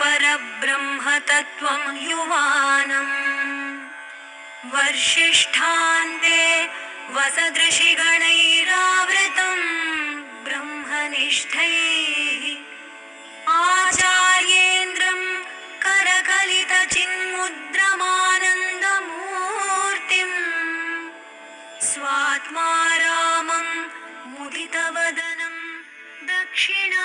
परब्रह्मतत्त्वं युवानम् वर्षिष्ठान्ते वसदृशिगणैरावृतं ब्रह्मनिष्ठैः आचार्येन्द्रं करकलितचिन्मुद्रमानन्दमूर्तिम् स्वात्मा रामं मुदितवदनं दक्षिणामूर्तिमीडे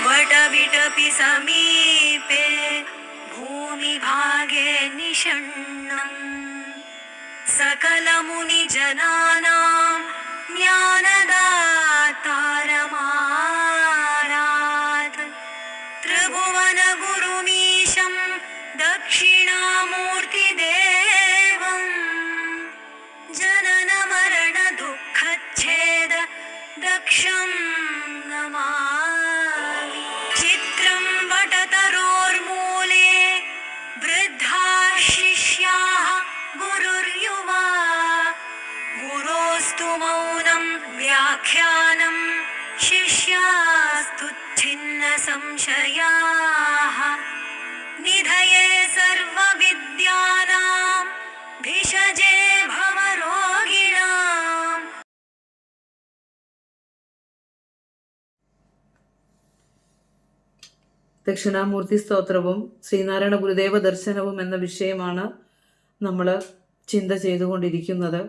वटविटपि समीपे भूमिभागे निषण्णम् सकलमुनिजनानां ज्ञानदातारमारात् त्रिभुवनगुरुमीशं दक्षिणामूर्तिदेवं जननमरणदुःखच्छेद दक्षं नमामि। चित्रं वटतरोर्मूले वृद्धा शिष्याः गुरुर्युवा गुरोस्तु मौनं व्याख्यानं शिष्यास्तु छिन्नसंशयाः निधये सर्वविद्यानां भिषजे भवरोगिणाम्। ദക്ഷിണാമൂർത്തി സ്തോത്രവും ശ്രീനാരായണ ഗുരുദേവ ദർശനവും എന്ന വിഷയമാണ് നമ്മൾ ചിന്ത ചെയ്തുകൊണ്ടിരിക്കുന്നത്.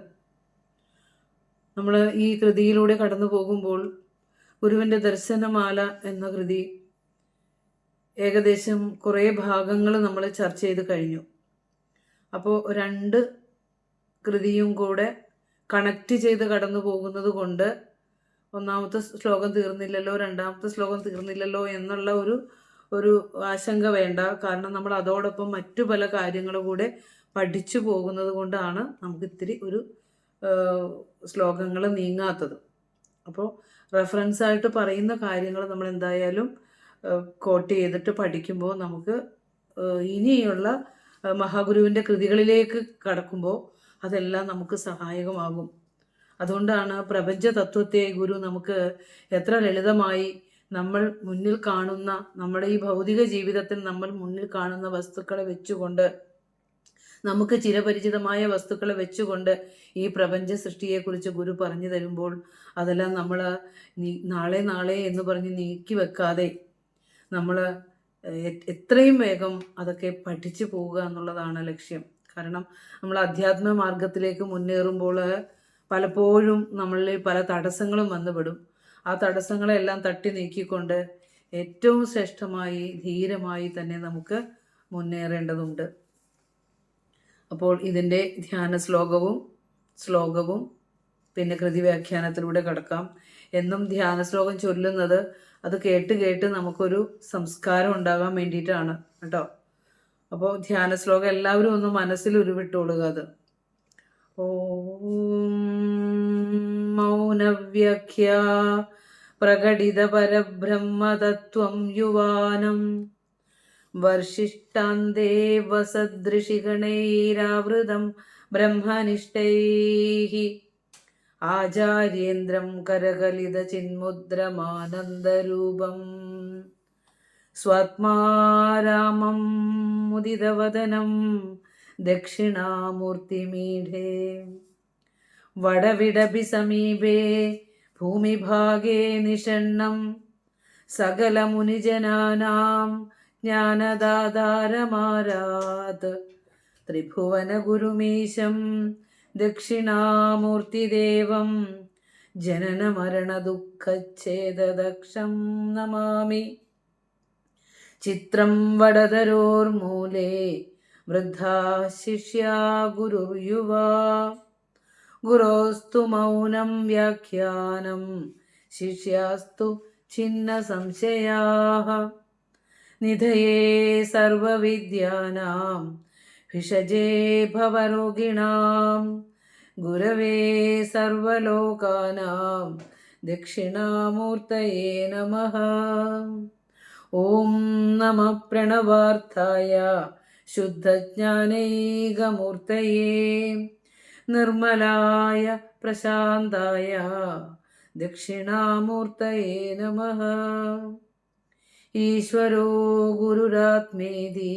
നമ്മൾ ഈ കൃതിയിലൂടെ കടന്നു പോകുമ്പോൾ ഗുരുവിൻ്റെ ദർശനമാല എന്ന കൃതി ഏകദേശം കുറേ ഭാഗങ്ങൾ നമ്മൾ ചർച്ച ചെയ്ത് കഴിഞ്ഞു. അപ്പോൾ രണ്ട് കൃതിയും കൂടെ കണക്റ്റ് ചെയ്ത് കടന്നു പോകുന്നത് കൊണ്ട് ഒന്നാമത്തെ ശ്ലോകം തീർന്നില്ലല്ലോ, രണ്ടാമത്തെ ശ്ലോകം തീർന്നില്ലല്ലോ എന്നുള്ള ഒരു ആശങ്ക വേണ്ട. കാരണം നമ്മൾ അതോടൊപ്പം മറ്റു പല കാര്യങ്ങൾ കൂടെ പഠിച്ചു പോകുന്നത് കൊണ്ടാണ് നമുക്ക് ഇത്തിരി ഒരു ശ്ലോകങ്ങൾ നീങ്ങാത്തത്. അപ്പോൾ റെഫറൻസായിട്ട് പറയുന്ന കാര്യങ്ങൾ നമ്മൾ എന്തായാലും കോട്ട് ചെയ്തിട്ട് പഠിക്കുമ്പോൾ നമുക്ക് ഇനിയുള്ള മഹാഗുരുവിൻ്റെ കൃതികളിലേക്ക് കടക്കുമ്പോൾ അതെല്ലാം നമുക്ക് സഹായകമാകും. അതുകൊണ്ടാണ് പ്രപഞ്ച തത്വത്തെ ഗുരു നമുക്ക് എത്ര ലളിതമായി നമ്മൾ മുന്നിൽ കാണുന്ന, നമ്മുടെ ഈ ഭൗതിക ജീവിതത്തിൽ നമ്മൾ മുന്നിൽ കാണുന്ന വസ്തുക്കളെ വെച്ചുകൊണ്ട്, നമുക്ക് ചിരപരിചിതമായ വസ്തുക്കളെ വെച്ചുകൊണ്ട് ഈ പ്രപഞ്ച സൃഷ്ടിയെക്കുറിച്ച് ഗുരു പറഞ്ഞു തരുമ്പോൾ അതെല്ലാം നമ്മൾ നാളെ എന്ന് പറഞ്ഞ് നീക്കി വെക്കാതെ നമ്മൾ എത്രയും വേഗം അതൊക്കെ പഠിച്ചു പോവുക എന്നുള്ളതാണ് ലക്ഷ്യം. കാരണം നമ്മൾ അധ്യാത്മ മാർഗത്തിലേക്ക് മുന്നേറുമ്പോൾ പലപ്പോഴും നമ്മളിൽ പല തടസ്സങ്ങളും വന്നുപെടും. ആ തടസ്സങ്ങളെല്ലാം തട്ടി നീക്കിക്കൊണ്ട് ഏറ്റവും ശ്രേഷ്ഠമായി ധീരമായി തന്നെ നമുക്ക് മുന്നേറേണ്ടതുണ്ട്. അപ്പോൾ ഇതിൻ്റെ ധ്യാന ശ്ലോകവും പിന്നെ കൃതി വ്യാഖ്യാനത്തിലൂടെ കടക്കാം. എന്നും ധ്യാന ശ്ലോകം ചൊല്ലുന്നത് അത് കേട്ട് നമുക്കൊരു സംസ്കാരം ഉണ്ടാകാൻ വേണ്ടിയിട്ടാണ് കേട്ടോ. അപ്പോൾ ധ്യാന ശ്ലോകം എല്ലാവരും ഒന്ന് മനസ്സിൽ ഉരുവിട്ടോളുക. അത് ഓം മൗനവ്യഖ്യ പ്രകടിത പരബ്രഹ്മതത്വം യുവാനം വർഷിഷ്ടാന്തേ വസദൃശിഗണൈരാവൃതം ബ്രഹ്മനിഷ്ഠൈഃ ആചാര്യേന്ദ്രം കരകലിത ചിന്മുദ്രമാനന്ദരൂപം സ്വാത്മാ രാമം മുദിതവദനം ദക്ഷിണാമൂർത്തിമീഢേ വടവിടഭി സമീപേ ഭൂമിഭാഗേ നിഷണ്ണം സകലമുനിജനാനാം ജ്ഞാനദാതാരമാരാത് ത്രിഭുവനഗുരുമീശം ദക്ഷിണാമൂർത്തിദേവം ജനനമരണദുഃഖച്ഛേദദക്ഷം നമാമി. ചിത്രം വടതരോർമൂലേ വൃദ്ധാ ശിഷ്യാ ഗുരുർയുവാ ഗുരോസ്തു മൗനം വ്യാഖ്യാനം ശിഷ്യാസ്തു ഛിന്ന സംശയാഃ നിധയേ സർവവിദ്യാനാം ഭിഷജേ ഭവരോഗിണാം ഗുരവേ സർവലോകാനാം ദക്ഷിണാമൂർത്തയേ നമഃ. ഓം നമഃ പ്രണവാർത്ഥായ ശുദ്ധജ്ഞാനൈകമൂർത്തയേ നിർമ്മലായ പ്രശാന്തായ ദക്ഷിണാമൂർത്തയേ നമഃ. ഈശ്വരോ ഗുരുരാത്മേതി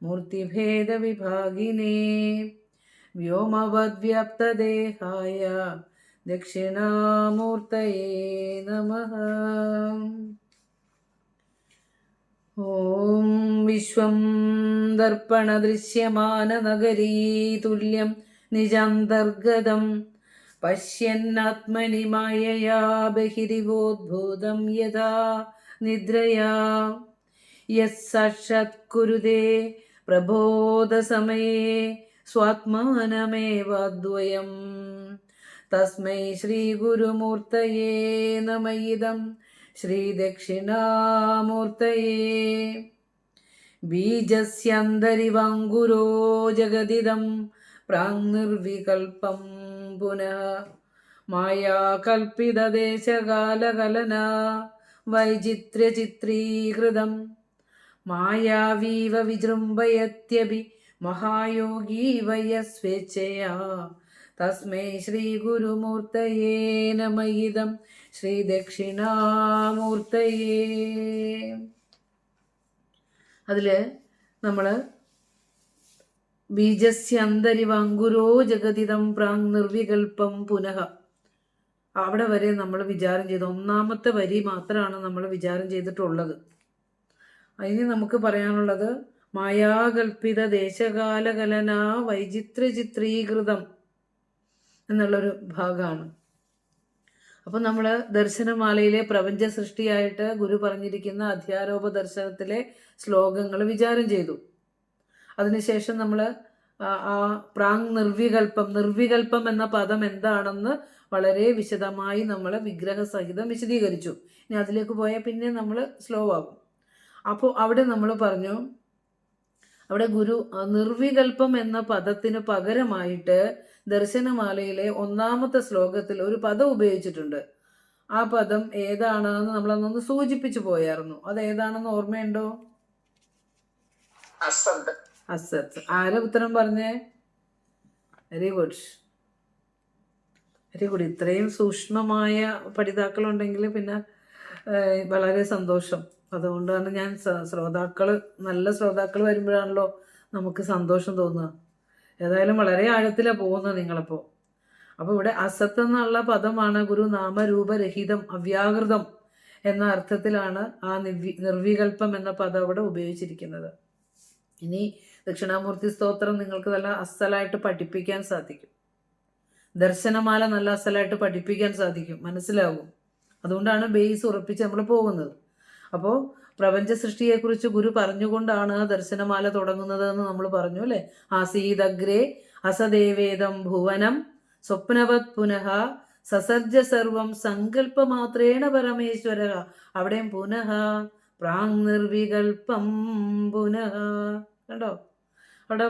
മൂർത്തിഭേദവിഭാഗിനേ വ്യോമവദ്വ്യാപ്തദേഹായ ദക്ഷിണാമൂർത്തയേ നമഃ. ഓം വിശ്വം ദർപ്പണദൃശ്യമാനനഗരീ തുല്യം നിജാന്തർഗതം പശ്യന്നാത്മനി മായയാ ബഹിരിവോദ്ഭൂതം യഥാ നിദ്രയാ യസ്സാക്ഷാത്കുരുതേ പ്രബോധസമയേ സ്വാത്മാനമേവാദ്വയം തസ്മൈ ശ്രീഗുരുമൂർത്തയേ നമ. ഇദം ശ്രീദക്ഷിണാമൂർത്തയേ. ബീജസ്യന്തരിവാങ്കുരോ ജഗദിദം പ്രാങ്നിർവികൽപം പുനഃ മായാകൽപ്പിതദേശകാലകലനാ വൈചിത്ര്യചിത്രീകൃതം മായാവീവ വിജൃംഭയത്യപി മഹായോഗീ വയസ്വേച്ഛയാ തസ്മൈ ശ്രീഗുരുമൂർത്തയേ നമ. ഇദം ശ്രീദക്ഷിണാമൂർത്തയേ. അതില് നമ്മള് ബീജസ്യന്തരിവാങ്കുരോ ജഗതിദം പ്രാങ് നിർവികൽപം പുനഃ, അവിടെ വരെ നമ്മൾ വിചാരം ചെയ്തു. ഒന്നാമത്തെ വരി മാത്രമാണ് നമ്മൾ വിചാരം ചെയ്തിട്ടുള്ളത്. അതിന് നമുക്ക് പറയാനുള്ളത് മായാകൽപ്പിത ദേശകാലകലന വൈചിത്ര ചിത്രീകൃതം എന്നുള്ളൊരു ഭാഗമാണ്. അപ്പം നമ്മൾ ദർശനമാലയിലെ പ്രപഞ്ച സൃഷ്ടിയായിട്ട് ഗുരു പറഞ്ഞിരിക്കുന്ന അധ്യാരോപ ദർശനത്തിലെ ശ്ലോകങ്ങൾ വിചാരം ചെയ്തു. അതിനുശേഷം നമ്മൾ ആ പ്രാങ് നിർവികൽപ്പം എന്ന പദം എന്താണെന്ന് വളരെ വിശദമായി നമ്മൾ വിഗ്രഹസഹിതം വിശദീകരിച്ചു. ഇനി അതിലേക്ക് പോയാൽ പിന്നെ നമ്മൾ സ്ലോ ആകും. അപ്പോൾ അവിടെ നമ്മൾ പറഞ്ഞു, അവിടെ ഗുരു നിർവികൽപ്പം എന്ന പദത്തിന് പകരമായിട്ട് ദർശനമാലയിലെ ഒന്നാമത്തെ ശ്ലോകത്തിൽ ഒരു പദം ഉപയോഗിച്ചിട്ടുണ്ട്. ആ പദം ഏതാണെന്ന് നമ്മളൊന്നൊന്ന് സൂചിപ്പിച്ചു പോയായിരുന്നു. അത് ഏതാണെന്ന് ഓർമ്മയുണ്ടോ? അസത്ത്. ആരാ ഉത്തരം പറഞ്ഞേ? Very good. ഇത്രയും സൂക്ഷ്മമായ പഠിതാക്കളുണ്ടെങ്കിൽ പിന്നെ വളരെ സന്തോഷം. അതുകൊണ്ടാണ് ഞാൻ നല്ല ശ്രോതാക്കൾ വരുമ്പോഴാണല്ലോ നമുക്ക് സന്തോഷം തോന്നുക. ഏതായാലും വളരെ ആഴത്തിലാണ് പോകുന്നത് നിങ്ങളിപ്പോൾ. അപ്പോൾ ഇവിടെ അസത്ത് എന്നുള്ള പദമാണ് ഗുരു നാമരൂപരഹിതം അവ്യാകൃതം എന്ന അർത്ഥത്തിലാണ് ആ നിർവികൽപ്പം എന്ന പദം അവിടെ ഉപയോഗിച്ചിരിക്കുന്നത്. ഇനി ദക്ഷിണാമൂർത്തി സ്തോത്രം നിങ്ങൾക്ക് നല്ല അസലായിട്ട് പഠിപ്പിക്കാൻ സാധിക്കും. ദർശനമാല നല്ല അസലായിട്ട് പഠിപ്പിക്കാൻ സാധിക്കും, മനസ്സിലാവും. അതുകൊണ്ടാണ് ബേസ് ഉറപ്പിച്ച് നമ്മൾ പോകുന്നത്. അപ്പോൾ പ്രപഞ്ച സൃഷ്ടിയെക്കുറിച്ച് ഗുരു പറഞ്ഞുകൊണ്ടാണ് ദർശനമാല തുടങ്ങുന്നത് എന്ന് നമ്മൾ പറഞ്ഞു അല്ലേ. ആസീദഗ്രേ അസദേവേദം ഭുവനം സ്വപ്നവത് പുനഃ സസർജ സർവം സങ്കല്പമാത്രേണ പരമേശ്വര. അവിടെയും പുനഃ പ്രാങ് നിർവികൽപ്പം പുനഃ. കണ്ടോ, അവിടെ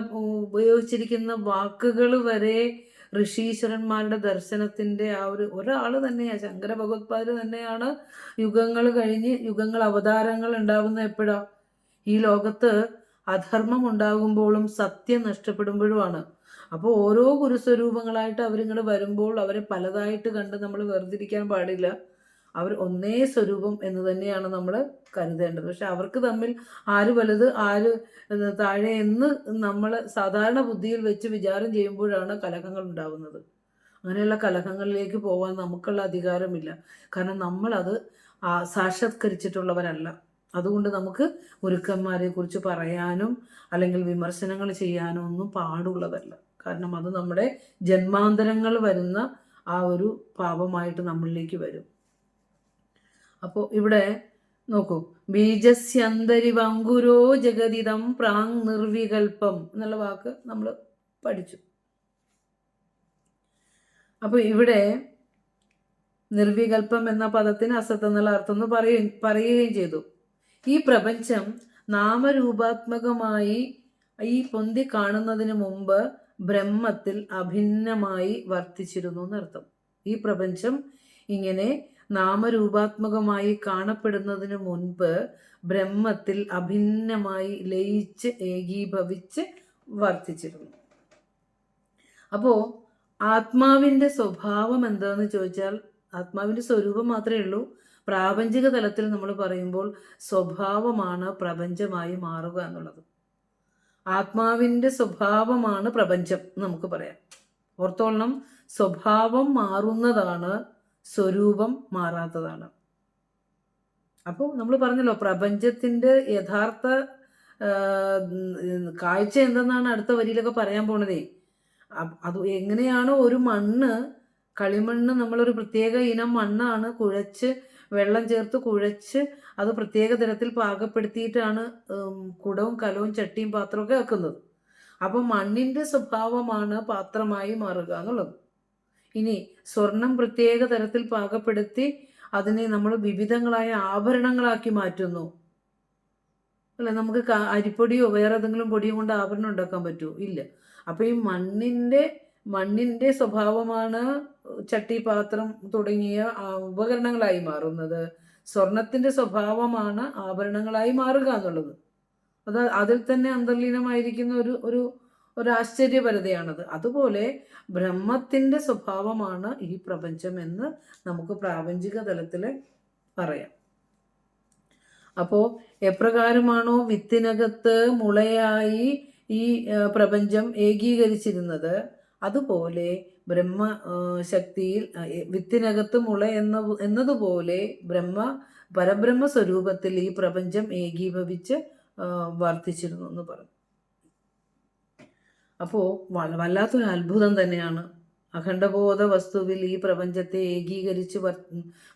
ഉപയോഗിച്ചിരിക്കുന്ന വാക്കുകൾ വരെ ഋഷീശ്വരന്മാരുടെ ദർശനത്തിൻ്റെ ആ ഒരാൾ തന്നെയാണ്. ശങ്കര ഭഗവത്പാദര് തന്നെയാണ് യുഗങ്ങൾ കഴിഞ്ഞ് അവതാരങ്ങൾ ഉണ്ടാവുന്ന എപ്പോഴാ? ഈ ലോകത്ത് അധർമ്മം ഉണ്ടാകുമ്പോഴും സത്യം നഷ്ടപ്പെടുമ്പോഴുമാണ്. അപ്പോൾ ഓരോ ഗുരുസ്വരൂപങ്ങളായിട്ട് അവരിങ്ങോട്ട് വരുമ്പോൾ അവരെ പലതായിട്ട് കണ്ട് നമ്മൾ വേർതിരിക്കാൻ പാടില്ല. അവർ ഒന്നേ സ്വരൂപം എന്ന് തന്നെയാണ് നമ്മൾ കരുതേണ്ടത്. പക്ഷെ അവർക്ക് തമ്മിൽ ആര് വലുത് ആര് താഴെ എന്ന് നമ്മൾ സാധാരണ ബുദ്ധിയിൽ വെച്ച് വിചാരം ചെയ്യുമ്പോഴാണ് കലഹങ്ങൾ ഉണ്ടാകുന്നത്. അങ്ങനെയുള്ള കലഹങ്ങളിലേക്ക് പോകാൻ നമുക്കുള്ള അധികാരമില്ല. കാരണം നമ്മളത് സാക്ഷാത്കരിച്ചിട്ടുള്ളവരല്ല. അതുകൊണ്ട് നമുക്ക് ഗുരുക്കന്മാരെ കുറിച്ച് പറയാനും അല്ലെങ്കിൽ വിമർശനങ്ങൾ ചെയ്യാനും ഒന്നും പാടുള്ളതല്ല. കാരണം അത് നമ്മുടെ ജന്മാന്തരങ്ങൾ വരുന്ന ആ ഒരു പാപമായിട്ട് നമ്മളിലേക്ക് വരും. അപ്പോൾ ഇവിടെ നോക്കൂ, ബീജസ്യന്തരിവങ്കുരോ ജഗതിദം പ്രാങ് നിർവികൽപ്പം എന്നുള്ള വാക്ക് നമ്മൾ പഠിച്ചു. അപ്പോൾ ഇവിടെ നിർവികൽപ്പം എന്ന പദത്തിന് അസത്ത് എന്നുള്ള അർത്ഥം എന്ന് പറയുകയും ചെയ്തു. ഈ പ്രപഞ്ചം നാമരൂപാത്മകമായി ഈ പൊന്തി കാണുന്നതിന് മുമ്പ് ബ്രഹ്മത്തിൽ അഭിന്നമായി വർത്തിച്ചിരുന്നു എന്നർത്ഥം. ഈ പ്രപഞ്ചം ഇങ്ങനെ നാമരൂപാത്മകമായി കാണപ്പെടുന്നതിന് മുൻപ് ബ്രഹ്മത്തിൽ അഭിന്നമായി ലയിച്ച് ഏകീഭവിച്ച് വർത്തിച്ചിരുന്നു. അപ്പോൾ ആത്മാവിൻ്റെ സ്വഭാവം എന്താണെന്ന് ചോദിച്ചാൽ ആത്മാവിൻ്റെ സ്വരൂപം മാത്രമേ ഉള്ളൂ. പ്രാപഞ്ചിക തലത്തിൽ നമ്മൾ പറയുമ്പോൾ സ്വഭാവമാണ് പ്രപഞ്ചമായി മാറുക എന്നുള്ളത്. ആത്മാവിൻ്റെ സ്വഭാവമാണ് പ്രപഞ്ചം എന്ന് നമുക്ക് പറയാം. ഓർത്തോളണം, സ്വഭാവം മാറുന്നതാണ്, സ്വരൂപം മാറാത്തതാണ്. അപ്പോൾ നമ്മൾ പറഞ്ഞല്ലോ, പ്രപഞ്ചത്തിൻ്റെ യഥാർത്ഥ കാഴ്ച എന്തെന്നാണ് അടുത്ത വരിയിലൊക്കെ പറയാൻ പോണതേ. അത് എങ്ങനെയാണോ ഒരു മണ്ണ്, കളിമണ്ണ്, നമ്മളൊരു പ്രത്യേക ഇനം മണ്ണാണ് കുഴച്ച് വെള്ളം ചേർത്ത് കുഴച്ച് അത് പ്രത്യേക തരത്തിൽ പാകപ്പെടുത്തിയിട്ടാണ് കുടവും കലവും ചട്ടിയും പാത്രമൊക്കെ വെക്കുന്നത്. അപ്പോൾ മണ്ണിൻ്റെ സ്വഭാവമാണ് പാത്രമായി മാറുക എന്നുള്ളത്. ഇനി സ്വർണം പ്രത്യേക തരത്തിൽ പാകപ്പെടുത്തി അതിനെ നമ്മൾ വിവിധങ്ങളായ ആഭരണങ്ങളാക്കി മാറ്റുന്നു. അല്ല, നമുക്ക് അരിപ്പൊടിയോ വേറെ ഏതെങ്കിലും പൊടിയും കൊണ്ട് ആഭരണം ഉണ്ടാക്കാൻ പറ്റുമോ? ഇല്ല. അപ്പോൾ ഈ മണ്ണിൻ്റെ സ്വഭാവമാണ് ചട്ടി, പാത്രം തുടങ്ങിയ ഉപകരണങ്ങളായി മാറുന്നത്. സ്വർണത്തിൻ്റെ സ്വഭാവമാണ് ആഭരണങ്ങളായി മാറുക എന്നുള്ളത്. അതിൽ തന്നെ അന്തർലീനമായിരിക്കുന്ന ഒരു ആശ്ചര്യപരതയാണത്. അതുപോലെ ബ്രഹ്മത്തിൻ്റെ സ്വഭാവമാണ് ഈ പ്രപഞ്ചം എന്ന് നമുക്ക് പ്രാപഞ്ചിക തലത്തിൽ പറയാം. അപ്പോൾ എപ്രകാരമാണോ വിത്തിനകത്ത് മുളയായി ഈ പ്രപഞ്ചം ഏകീകരിച്ചിരുന്നത്, അതുപോലെ ബ്രഹ്മശക്തിയിൽ വിത്തിനകത്ത് മുള എന്നതുപോലെ പരബ്രഹ്മ സ്വരൂപത്തിൽ ഈ പ്രപഞ്ചം ഏകീഭവിച്ച് വർദ്ധിച്ചിരുന്നു എന്ന് പറഞ്ഞു. അപ്പോൾ വല്ലാത്തൊരു അത്ഭുതം തന്നെയാണ്. അഖണ്ഡബോധ വസ്തുവിൽ ഈ പ്രപഞ്ചത്തെ ഏകീകരിച്ച്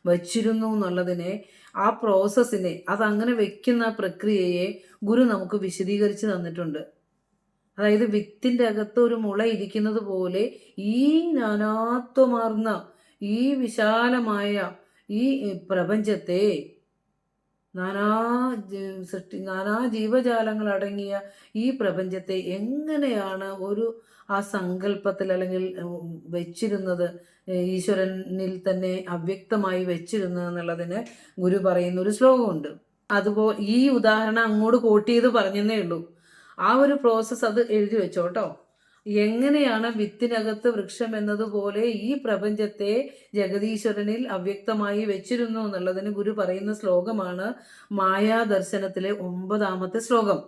വച്ചിരുന്നു എന്നുള്ളതിനെ, ആ പ്രോസസ്സിനെ, അതങ്ങനെ വെക്കുന്ന പ്രക്രിയയെ ഗുരു നമുക്ക് വിശദീകരിച്ച് തന്നിട്ടുണ്ട്. അതായത് വിത്തിൻ്റെ അകത്ത് ഒരു മുള ഇരിക്കുന്നത് പോലെ ഈ നാനാത്വമാർന്ന ഈ വിശാലമായ ഈ പ്രപഞ്ചത്തെ, നാനാ ജീവജാലങ്ങൾ അടങ്ങിയ ഈ പ്രപഞ്ചത്തെ എങ്ങനെയാണ് ആ സങ്കല്പത്തിൽ അല്ലെങ്കിൽ വെച്ചിരുന്നത്, ഈശ്വരനിൽ തന്നെ അവ്യക്തമായി വെച്ചിരുന്നത് എന്നുള്ളതിന് ഗുരു പറയുന്ന ഒരു ശ്ലോകമുണ്ട്. അതുപോലെ ഈ ഉദാഹരണം അങ്ങോട്ട് കോട്ട് ചെയ്ത് പറഞ്ഞതേ ഉള്ളൂ. ആ ഒരു പ്രോസസ്സ് അത് എഴുതി വെച്ചോട്ടോ. എങ്ങനെയാണ് വിത്തിനകത്ത് വൃക്ഷം എന്നതുപോലെ ഈ പ്രപഞ്ചത്തെ ജഗദീശ്വരനിൽ അവ്യക്തമായി വെച്ചിരുന്നു എന്നുള്ളതിന് ഗുരു പറയുന്ന ശ്ലോകമാണ് മായാദർശനത്തിലെ 9ാമത്തെ ശ്ലോകം.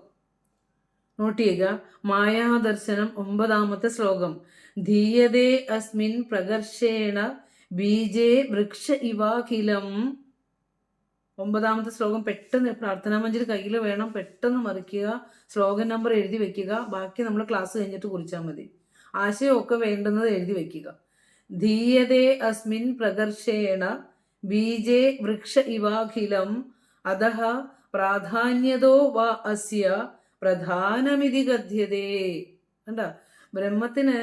നോട്ട് ചെയ്യുക. മായാദർശനം 9ാമത്തെ ശ്ലോകം. ധീയതേ അസ്മിൻ പ്രകർഷേണ ബീജേ വൃക്ഷ ഇവാഖിലം. 9ാമത്തെ ശ്ലോകം പെട്ടെന്ന് പ്രാർത്ഥനാ മഞ്ജരി കയ്യിൽ വേണം, പെട്ടെന്ന് മറിക്കുക, ശ്ലോകം നമ്പർ എഴുതി വെക്കുക. ബാക്കി നമ്മൾ ക്ലാസ് കഴിഞ്ഞിട്ട് കുറിച്ചാൽ മതി. ആശയമൊക്കെ വേണ്ടുന്നത് എഴുതി വെക്കുക. ധീയതേ അസ്മിൻ പ്രകർഷേണ ബീജേ വൃക്ഷ ഇവാഖിലം അധഃ പ്രാധാന്യതോ വ അസ്യ പ്രധാനമിതി കഥ്യതേ. കണ്ട, ബ്രഹ്മത്തിന്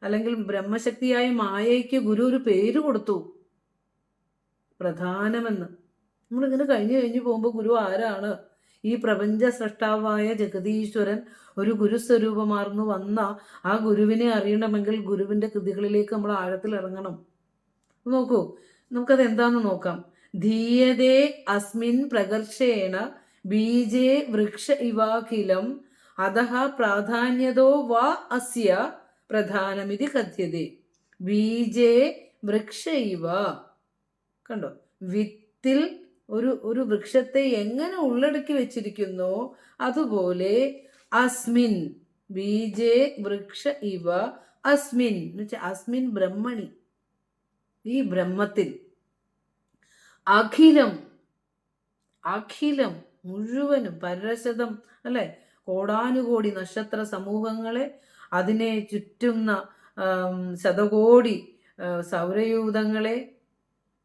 അല്ലെങ്കിൽ ബ്രഹ്മശക്തിയായ മായയ്ക്ക് ഗുരു ഒരു പേര് കൊടുത്തു, പ്രധാനമെന്ന്. നമ്മളിങ്ങനെ കഴിഞ്ഞു പോകുമ്പോൾ ഗുരു ആരാണ്? ഈ പ്രപഞ്ച സൃഷ്ടാവായ ജഗദീശ്വരൻ ഒരു ഗുരുസ്വരൂപമാർന്നു വന്ന ആ ഗുരുവിനെ അറിയണമെങ്കിൽ ഗുരുവിൻ്റെ കൃതികളിലേക്ക് നമ്മൾ ആഴത്തിൽ ഇറങ്ങണം. നോക്കൂ, നമുക്കത് എന്താന്ന് നോക്കാം. ധീയതേ അസ്മിൻ പ്രകർഷേണ ബീജേ വൃക്ഷ ഇവാഖിലം അധഃ പ്രാധാന്യതോ വാ അസ്യ പ്രധാനമിതി കഥ്യതേ. ബീജേ വൃക്ഷ ഇവ. കണ്ടോ, വിത്തിൽ ഒരു വൃക്ഷത്തെ എങ്ങനെ ഉള്ളടക്കി വെച്ചിരിക്കുന്നോ അതുപോലെ അസ്മിൻ ബീജേ വൃക്ഷ ഇവ അസ്മിൻ എന്ന് വെച്ചാൽ അസ്മിൻ ബ്രഹ്മണി, ഈ ബ്രഹ്മത്തിൽ അഖിലം മുഴുവനും പരശതം അല്ലെ കോടാനുകോടി നക്ഷത്ര സമൂഹങ്ങളെ, അതിനെ ചുറ്റുന്ന ശതകോടി സൗരയൂഥങ്ങളെ,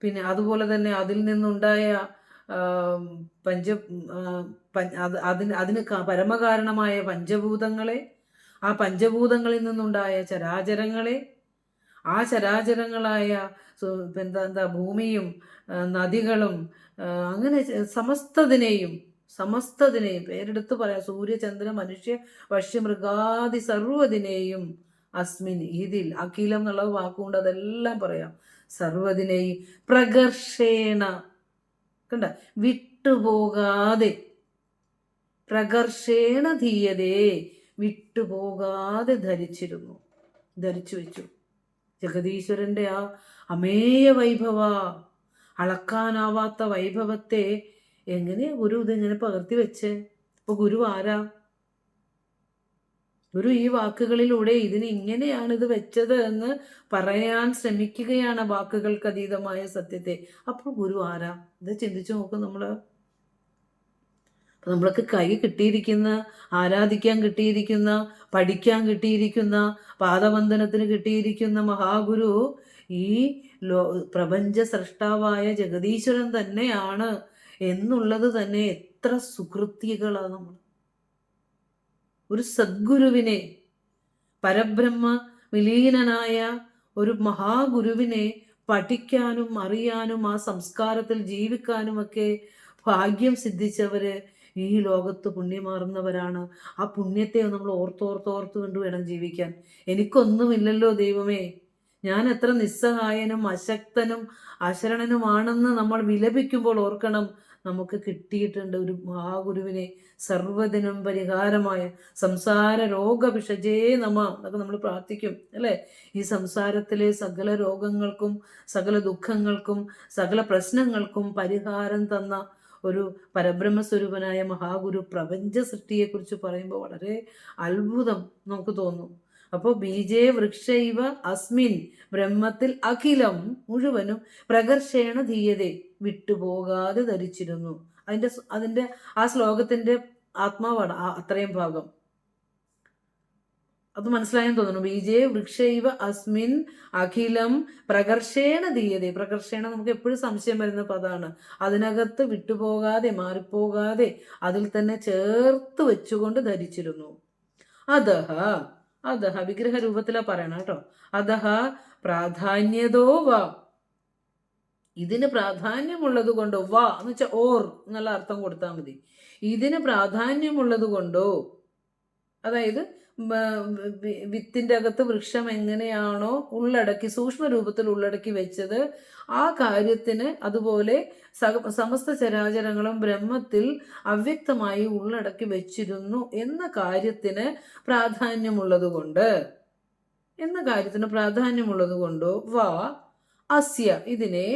പിന്നെ അതുപോലെ തന്നെ അതിൽ നിന്നുണ്ടായ അതിന് പരമകാരണമായ പഞ്ചഭൂതങ്ങളെ, ആ പഞ്ചഭൂതങ്ങളിൽ നിന്നുണ്ടായ ചരാചരങ്ങളെ, ആ ചരാചരങ്ങളായ ഭൂമിയും നദികളും അങ്ങനെ സമസ്തതിനെയും പേരെടുത്ത് പറയാം. സൂര്യചന്ദ്ര മനുഷ്യ പക്ഷിമൃഗാദി സർവ്വതിനെയും അസ്മിൻ, ഇതിൽ അഖിലം എന്നുള്ള വാക്കുകൊണ്ട് അതെല്ലാം പറയാം. സർവ്വതിനെയും പ്രകർഷേണ, കണ്ട, വിട്ടുപോകാതെ, പ്രകർഷേണ ധീയതേ, വിട്ടുപോകാതെ ധരിച്ചു വെച്ചു. ജഗദീശ്വരൻ്റെ ആ അമേയ വൈഭവ, അളക്കാനാവാത്ത വൈഭവത്തെ എങ്ങനെയാ ഗുരു ഇതിങ്ങനെ പകർത്തി വെച്ച്? അപ്പൊ ഗുരു ആരാ? ഗുരു ഈ വാക്കുകളിലൂടെ ഇതിന് ഇങ്ങനെയാണ് ഇത് വെച്ചത് എന്ന് പറയാൻ ശ്രമിക്കുകയാണ്, വാക്കുകൾക്ക് അതീതമായ സത്യത്തെ. അപ്പോൾ ഗുരു ആരാ? ഇത് ചിന്തിച്ചു നോക്കും നമ്മള്. നമ്മൾക്ക് കൈ കിട്ടിയിരിക്കുന്ന, ആരാധിക്കാൻ കിട്ടിയിരിക്കുന്ന, പഠിക്കാൻ കിട്ടിയിരിക്കുന്ന, പാദവന്ദനത്തിന് കിട്ടിയിരിക്കുന്ന മഹാഗുരു ഈ പ്രപഞ്ച സൃഷ്ടാവായ ജഗദീശ്വരൻ തന്നെയാണ് എന്നുള്ളത് തന്നെ എത്ര സുകൃതികളാണ് നമ്മൾ. ഒരു സദ്ഗുരുവിനെ, പരബ്രഹ്മ വിലീനനായ ഒരു മഹാഗുരുവിനെ പഠിക്കാനും അറിയാനും ആ സംസ്കാരത്തിൽ ജീവിക്കാനുമൊക്കെ ഭാഗ്യം സിദ്ധിച്ചവര് ഈ ലോകത്ത് പുണ്യമാർന്നവരാണ്. ആ പുണ്യത്തെ നമ്മൾ ഓർത്തോർത്തോർത്ത് കൊണ്ട് വേണം ജീവിക്കാൻ. എനിക്കൊന്നുമില്ലല്ലോ ദൈവമേ, ഞാൻ എത്ര നിസ്സഹായനും അശക്തനും അശരണനുമാണെന്ന് നമ്മൾ വിലപിക്കുമ്പോൾ ഓർക്കണം, നമുക്ക് കിട്ടിയിട്ടുണ്ട് ഒരു മഹാഗുരുവിനെ. സർവ്വതിനും പരിഹാരമായ സംസാര രോഗഭിഷജേ നമ എന്നൊക്കെ നമ്മൾ പ്രാർത്ഥിക്കും അല്ലേ? ഈ സംസാരത്തിലെ സകല രോഗങ്ങൾക്കും സകല ദുഃഖങ്ങൾക്കും സകല പ്രശ്നങ്ങൾക്കും പരിഹാരം തന്ന ഒരു പരബ്രഹ്മസ്വരൂപനായ മഹാഗുരു പ്രപഞ്ച സൃഷ്ടിയെക്കുറിച്ച് പറയുമ്പോൾ വളരെ അത്ഭുതം നമുക്ക് തോന്നും. അപ്പോൾ ബീജേ വൃക്ഷൈവ അസ്മിൻ, ബ്രഹ്മത്തിൽ അഖിലം മുഴുവനും പ്രകർഷേണ ധീയതേ, വിട്ടുപോകാതെ ധരിച്ചിരുന്നു. അതിന്റെ ആ ശ്ലോകത്തിന്റെ ആത്മാവാണ് അത്രയും ഭാഗം. അത് മനസ്സിലായെന്ന് തോന്നുന്നു. ബീജേ വൃക്ഷൈവ അസ്മിൻ അഖിലം പ്രകർഷേണ ധീയതേ. പ്രകർഷേണ നമുക്ക് എപ്പോഴും സംശയം വരുന്ന പദമാണ്. അതിനകത്ത് വിട്ടുപോകാതെ മാറിപ്പോകാതെ അതിൽ തന്നെ ചേർത്ത് വെച്ചുകൊണ്ട് ധരിച്ചിരുന്നു. അധഹ, അധഹ വിഗ്രഹ രൂപത്തിലാ പറയണം കേട്ടോ. അധഹ പ്രാധാന്യതോ വാ, ഇതിന് പ്രാധാന്യമുള്ളത് കൊണ്ടോ, വാ എന്ന് വെച്ചാൽ ഓർ എന്നുള്ള അർത്ഥം കൊടുത്താൽ മതി. ഇതിന് പ്രാധാന്യമുള്ളത് കൊണ്ടോ, അതായത് വിത്തിന്റെ അകത്ത് വൃക്ഷം എങ്ങനെയാണോ ഉള്ളടക്കി സൂക്ഷ്മ രൂപത്തിൽ ഉള്ളടക്കി വെച്ചത്, ആ കാര്യത്തിന് അതുപോലെ സമസ്ത ചരാചരങ്ങളും ബ്രഹ്മത്തിൽ അവ്യക്തമായി ഉള്ളടക്കി വെച്ചിരുന്നു എന്ന കാര്യത്തിന് പ്രാധാന്യമുള്ളത് കൊണ്ടോ വാ അസ്യ, ഇതിനെ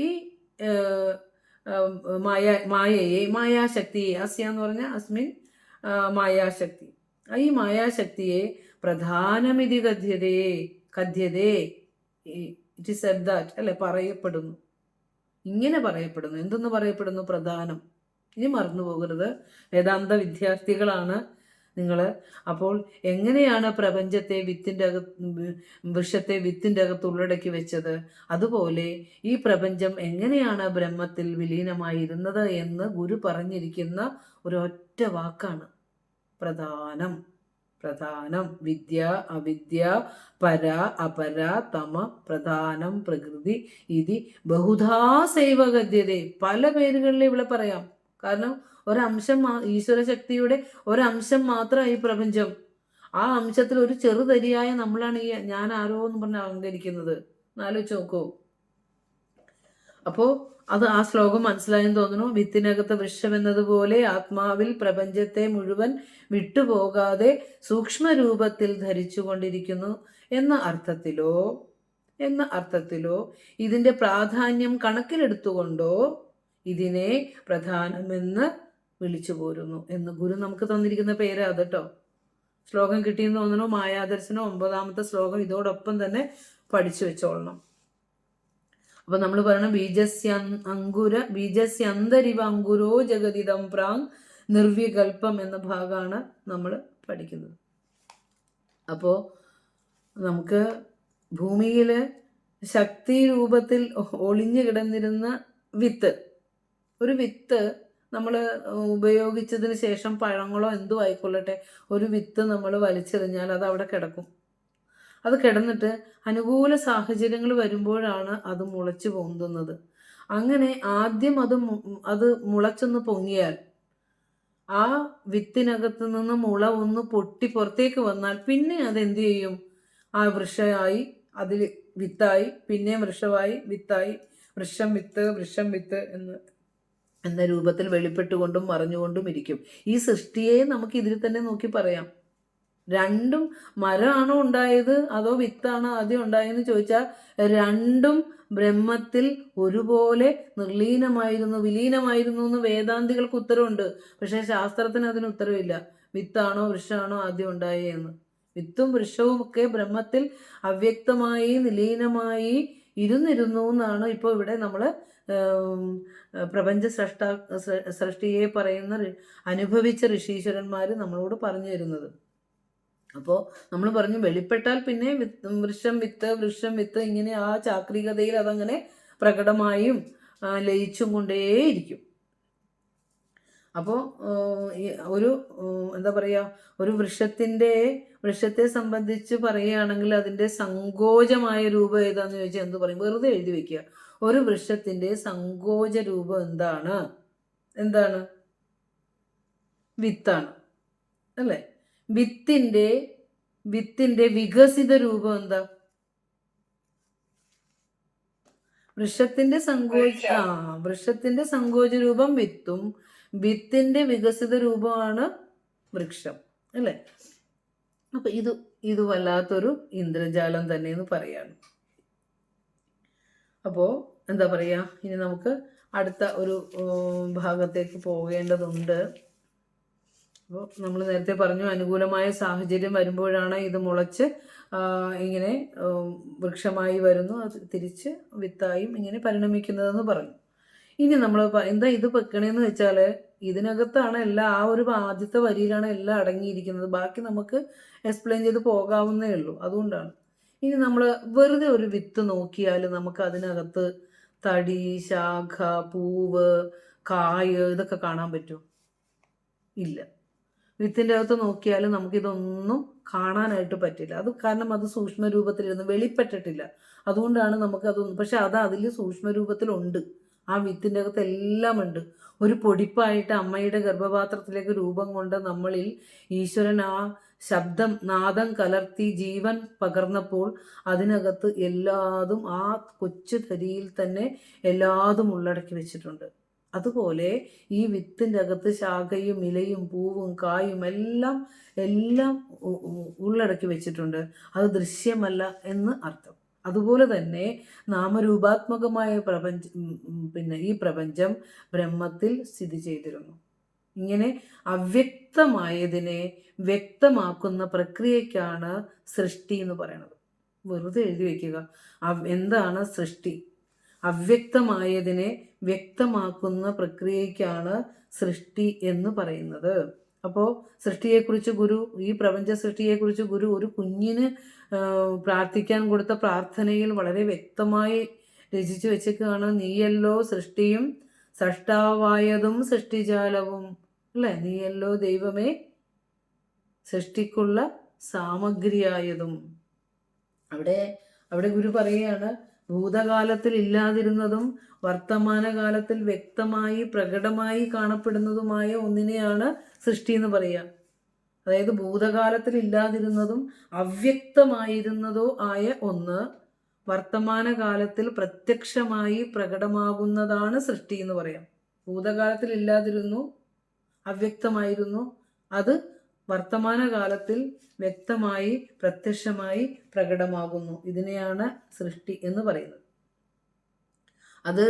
ഈ മായയെ മായാശക്തിയെ, അസ്യ എന്ന് പറഞ്ഞാൽ അസ്മിൻ മായാശക്തി, ഈ മായാശക്തിയെ പ്രധാനമിതി കഥ്യതേ ഇറ്റ് ഇസ് സെഡ് ദാറ്റ് അല്ലെ, പറയപ്പെടുന്നു. ഇങ്ങനെ പറയപ്പെടുന്നു. എന്തെന്ന് പറയപ്പെടുന്നു? പ്രധാനം. ഇനി മറന്നു പോകരുത്, വേദാന്ത വിദ്യാർത്ഥികളാണ് നിങ്ങൾ. അപ്പോൾ എങ്ങനെയാണ് പ്രപഞ്ചത്തെ വൃക്ഷത്തെ വിത്തിന്റെ അകത്ത് ഉള്ളടക്കി വെച്ചത്, അതുപോലെ ഈ പ്രപഞ്ചം എങ്ങനെയാണ് ബ്രഹ്മത്തിൽ വിലീനമായിരുന്നത് എന്ന് ഗുരു പറഞ്ഞിരിക്കുന്ന ഒരൊറ്റ വാക്കാണ് പ്രധാനം. പ്രധാനം വിദ്യ അവിദ്യ പര അപര തമ പ്രധാനം പ്രകൃതി ഇതി ബഹുധാ സൈവ ഗദ്യതേ. പല പേരുകളിൽ ഇവിടെ പറയാം. കാരണം ഒരംശം, ഈശ്വര ശക്തിയുടെ ഒരംശം മാത്രമാണ് ഈ പ്രപഞ്ചം. ആ അംശത്തിൽ ഒരു ചെറുതരിയായ നമ്മളാണ് ഈ ഞാൻ ആരോ എന്ന് പറഞ്ഞ് അഹങ്കരിക്കുന്നത്. ആലോചിച്ച് നോക്കൂ. അപ്പോ അത് ആ ശ്ലോകം മനസ്സിലായെന്ന് തോന്നുന്നു. വിത്തിനകത്ത് വൃക്ഷം എന്നതുപോലെ ആത്മാവിൽ പ്രപഞ്ചത്തെ മുഴുവൻ വിട്ടുപോകാതെ സൂക്ഷ്മ രൂപത്തിൽ ധരിച്ചു കൊണ്ടിരിക്കുന്നു എന്ന അർത്ഥത്തിലോ ഇതിന്റെ പ്രാധാന്യം കണക്കിലെടുത്തുകൊണ്ടോ ഇതിനെ പ്രധാനമെന്ന് വിളിച്ചു പോരുന്നു എന്ന് ഗുരു നമുക്ക് തന്നിരിക്കുന്ന പേര് അത് കേട്ടോ. ശ്ലോകം കിട്ടിയെന്ന് തോന്നുന്നു. മായാദർശനം 9ാമത്തെ ശ്ലോകം ഇതോടൊപ്പം തന്നെ പഠിച്ചു വെച്ചോളണം. അപ്പൊ നമ്മൾ പറയണം ബീജസ്യന്തരിവ അങ്കുരോ ജഗതിദം പ്രാങ് നിർവികൽപ്പം എന്ന ഭാഗമാണ് നമ്മൾ പഠിക്കുന്നത്. അപ്പോൾ നമുക്ക് ഭൂമിയിൽ ശക്തി രൂപത്തിൽ ഒളിഞ്ഞു കിടന്നിരുന്ന ഒരു വിത്ത് നമ്മൾ ഉപയോഗിച്ചതിന് ശേഷം പഴങ്ങളോ എന്തോ ആയിക്കൊള്ളട്ടെ, ഒരു വിത്ത് നമ്മൾ വലിച്ചെറിഞ്ഞാൽ അത് അവിടെ കിടക്കും. അത് കിടന്നിട്ട് അനുകൂല സാഹചര്യങ്ങൾ വരുമ്പോഴാണ് അത് മുളച്ചു പൊന്തുന്നത്. അങ്ങനെ ആദ്യം അത് മുളച്ചൊന്ന് പൊങ്ങിയാൽ, ആ വിത്തിനകത്ത് നിന്ന് മുള ഒന്ന് പൊട്ടി പുറത്തേക്ക് വന്നാൽ പിന്നെ അതെന്ത് ചെയ്യും? ആ വൃക്ഷമായി, അതിൽ വിത്തായി, പിന്നെയും വൃക്ഷമായി, വിത്തായി, വൃക്ഷം വിത്ത് എന്ന രൂപത്തിൽ വെളിപ്പെട്ടുകൊണ്ടും മറഞ്ഞുകൊണ്ടും ഇരിക്കും. ഈ സൃഷ്ടിയെ നമുക്ക് ഇതിൽ തന്നെ നോക്കി പറയാം. രണ്ടും മരമാണോ ഉണ്ടായത് അതോ വിത്താണോ ആദ്യം ഉണ്ടായതെന്ന് ചോദിച്ചാൽ രണ്ടും ബ്രഹ്മത്തിൽ ഒരുപോലെ നിർലീനമായിരുന്നു, വിലീനമായിരുന്നു എന്ന് വേദാന്തികൾക്ക് ഉത്തരവുണ്ട്. പക്ഷേ ശാസ്ത്രത്തിന് അതിന് ഉത്തരവില്ല. വിത്താണോ വൃക്ഷമാണോ ആദ്യം ഉണ്ടായെന്ന്. വിത്തും വൃക്ഷവും ഒക്കെ ബ്രഹ്മത്തിൽ അവ്യക്തമായി നിലീനമായി ഇരുന്നിരുന്നു എന്നാണ് ഇപ്പോൾ ഇവിടെ നമ്മൾ പ്രപഞ്ച സൃഷ്ടിയെ പറയുന്ന അനുഭവിച്ച ഋഷീശ്വരന്മാർ നമ്മളോട് പറഞ്ഞു തരുന്നത്. അപ്പോൾ നമ്മൾ പറഞ്ഞു വെളിപ്പെട്ടാൽ പിന്നെ വൃക്ഷം വിത്ത് ഇങ്ങനെ ആ ചാക്രികതയിൽ അതങ്ങനെ പ്രകടമായും ലയിച്ചും കൊണ്ടേയിരിക്കും. അപ്പോൾ ഒരു എന്താ പറയുക, ഒരു വൃക്ഷത്തെ സംബന്ധിച്ച് പറയുകയാണെങ്കിൽ അതിൻ്റെ സങ്കോചമായ രൂപം ഏതാന്ന് ചോദിച്ചാൽ എന്ത് പറയും? വെറുതെ എഴുതി വെക്കുക. ഒരു വൃക്ഷത്തിൻ്റെ സങ്കോച രൂപം എന്താണ്? വിത്താണ് അല്ലേ? വിത്തിന്റെ വികസിത രൂപം എന്താ? വൃക്ഷത്തിന്റെ സങ്കോച രൂപം വിത്തും വിത്തിന്റെ വികസിത രൂപമാണ് വൃക്ഷം അല്ലേ? അപ്പൊ ഇത് വല്ലാത്തൊരു ഇന്ദ്രജാലം തന്നെ എന്ന് പറയാണ്. അപ്പോൾ എന്താ പറയുക, ഇനി നമുക്ക് അടുത്ത ഒരു ഭാഗത്തേക്ക് പോകേണ്ടതുണ്ട്. അപ്പോൾ നമ്മൾ നേരത്തെ പറഞ്ഞു അനുകൂലമായ സാഹചര്യം വരുമ്പോഴാണ് ഇത് മുളച്ച് ഇങ്ങനെ വൃക്ഷമായി വരുന്നു, അത് തിരിച്ച് വിത്തായും ഇങ്ങനെ പരിണമിക്കുന്നതെന്ന് പറഞ്ഞു. ഇനി നമ്മൾ എന്താ ഇത് വെക്കണേന്ന് വെച്ചാൽ ഇതിനകത്താണ് എല്ലാം, ആ ഒരു ആദ്യത്തെ വരിയിലാണ് എല്ലാം അടങ്ങിയിരിക്കുന്നത്. ബാക്കി നമുക്ക് എക്സ്പ്ലെയിൻ ചെയ്ത് പോകാവുന്നേ ഉള്ളൂ. അതുകൊണ്ടാണ്. ഇനി നമ്മൾ വെറുതെ ഒരു വിത്ത് നോക്കിയാൽ നമുക്ക് അതിനകത്ത് തടി, ശാഖ, പൂവ്, കായ് ഇതൊക്കെ കാണാൻ പറ്റുമോ? ഇല്ല. വിത്തിൻ്റെ അകത്ത് നോക്കിയാൽ നമുക്കിതൊന്നും കാണാനായിട്ട് പറ്റില്ല. അത് കാരണം അത് സൂക്ഷ്മ രൂപത്തിലിരുന്ന് വെളിപ്പെട്ടിട്ടില്ല. അതുകൊണ്ടാണ് നമുക്കതൊന്നും, പക്ഷെ അതിൽ സൂക്ഷ്മ രൂപത്തിലുണ്ട്. ആ വിത്തിൻ്റെ അകത്ത് എല്ലാം ഉണ്ട്. ഒരു പൊടിപ്പായിട്ട് അമ്മയുടെ ഗർഭപാത്രത്തിലേക്ക് രൂപം കൊണ്ട് നമ്മളിൽ ഈശ്വരൻ ആ നാദം കലർത്തി ജീവൻ പകർന്നപ്പോൾ അതിനകത്ത് എല്ലാതും ആ കൊച്ചു തരിയിൽ തന്നെ എല്ലാതും ഉള്ളടക്കി വെച്ചിട്ടുണ്ട്. അതുപോലെ ഈ വിത്തിൻ്റെ അകത്ത് ശാഖയും ഇലയും പൂവും കായും എല്ലാം ഉള്ളടക്കി വെച്ചിട്ടുണ്ട്. അത് ദൃശ്യമല്ല എന്ന് അർത്ഥം. അതുപോലെ തന്നെ നാമരൂപാത്മകമായ ഈ പ്രപഞ്ചം ബ്രഹ്മത്തിൽ സ്ഥിതി ചെയ്തിരുന്നു. ഇങ്ങനെ അവ്യക്തമായതിനെ വ്യക്തമാക്കുന്ന പ്രക്രിയയ്ക്കാണ് സൃഷ്ടി എന്ന് പറയുന്നത്. വെറുതെ എഴുതി വയ്ക്കുക. എന്താണ് സൃഷ്ടി? അവ്യക്തമായതിനെ വ്യക്തമാക്കുന്ന പ്രക്രിയയ്ക്കാണ് സൃഷ്ടി എന്ന് പറയുന്നത്. അപ്പോൾ സൃഷ്ടിയെക്കുറിച്ച് ഈ പ്രപഞ്ച സൃഷ്ടിയെക്കുറിച്ച് ഗുരു ഒരു കുഞ്ഞിന് പ്രാർത്ഥിക്കാൻ കൊടുത്ത പ്രാർത്ഥനയിൽ വളരെ വ്യക്തമായി രചിച്ചു വെച്ചേക്കാണ്. നീയല്ലോ സൃഷ്ടിയും സൃഷ്ടാവായതും സൃഷ്ടിജാലവും അല്ലേ? നീയല്ലോ ദൈവമേ സൃഷ്ടിക്കുള്ള സാമഗ്രിയായതും. അവിടെ ഗുരു പറയുകയാണ്, ഭൂതകാലത്തിൽ ഇല്ലാതിരുന്നതും വർത്തമാനകാലത്തിൽ വ്യക്തമായി പ്രകടമായി കാണപ്പെടുന്നതുമായ ഒന്നിനെയാണ് സൃഷ്ടി എന്ന് പറയുക. അതായത് ഭൂതകാലത്തിൽ ഇല്ലാതിരുന്നതും അവ്യക്തമായിരുന്നതോ ആയ ഒന്ന് വർത്തമാനകാലത്തിൽ പ്രത്യക്ഷമായി പ്രകടമാകുന്നതാണ് സൃഷ്ടി എന്ന് പറയാം. ഭൂതകാലത്തിൽ ഇല്ലാതിരുന്നു, അവ്യക്തമായിരുന്നു, അത് വർത്തമാനകാലത്തിൽ വ്യക്തമായി പ്രത്യക്ഷമായി പ്രകടമാകുന്നു. ഇതിനെയാണ് സൃഷ്ടി എന്ന് പറയുന്നത്. അത്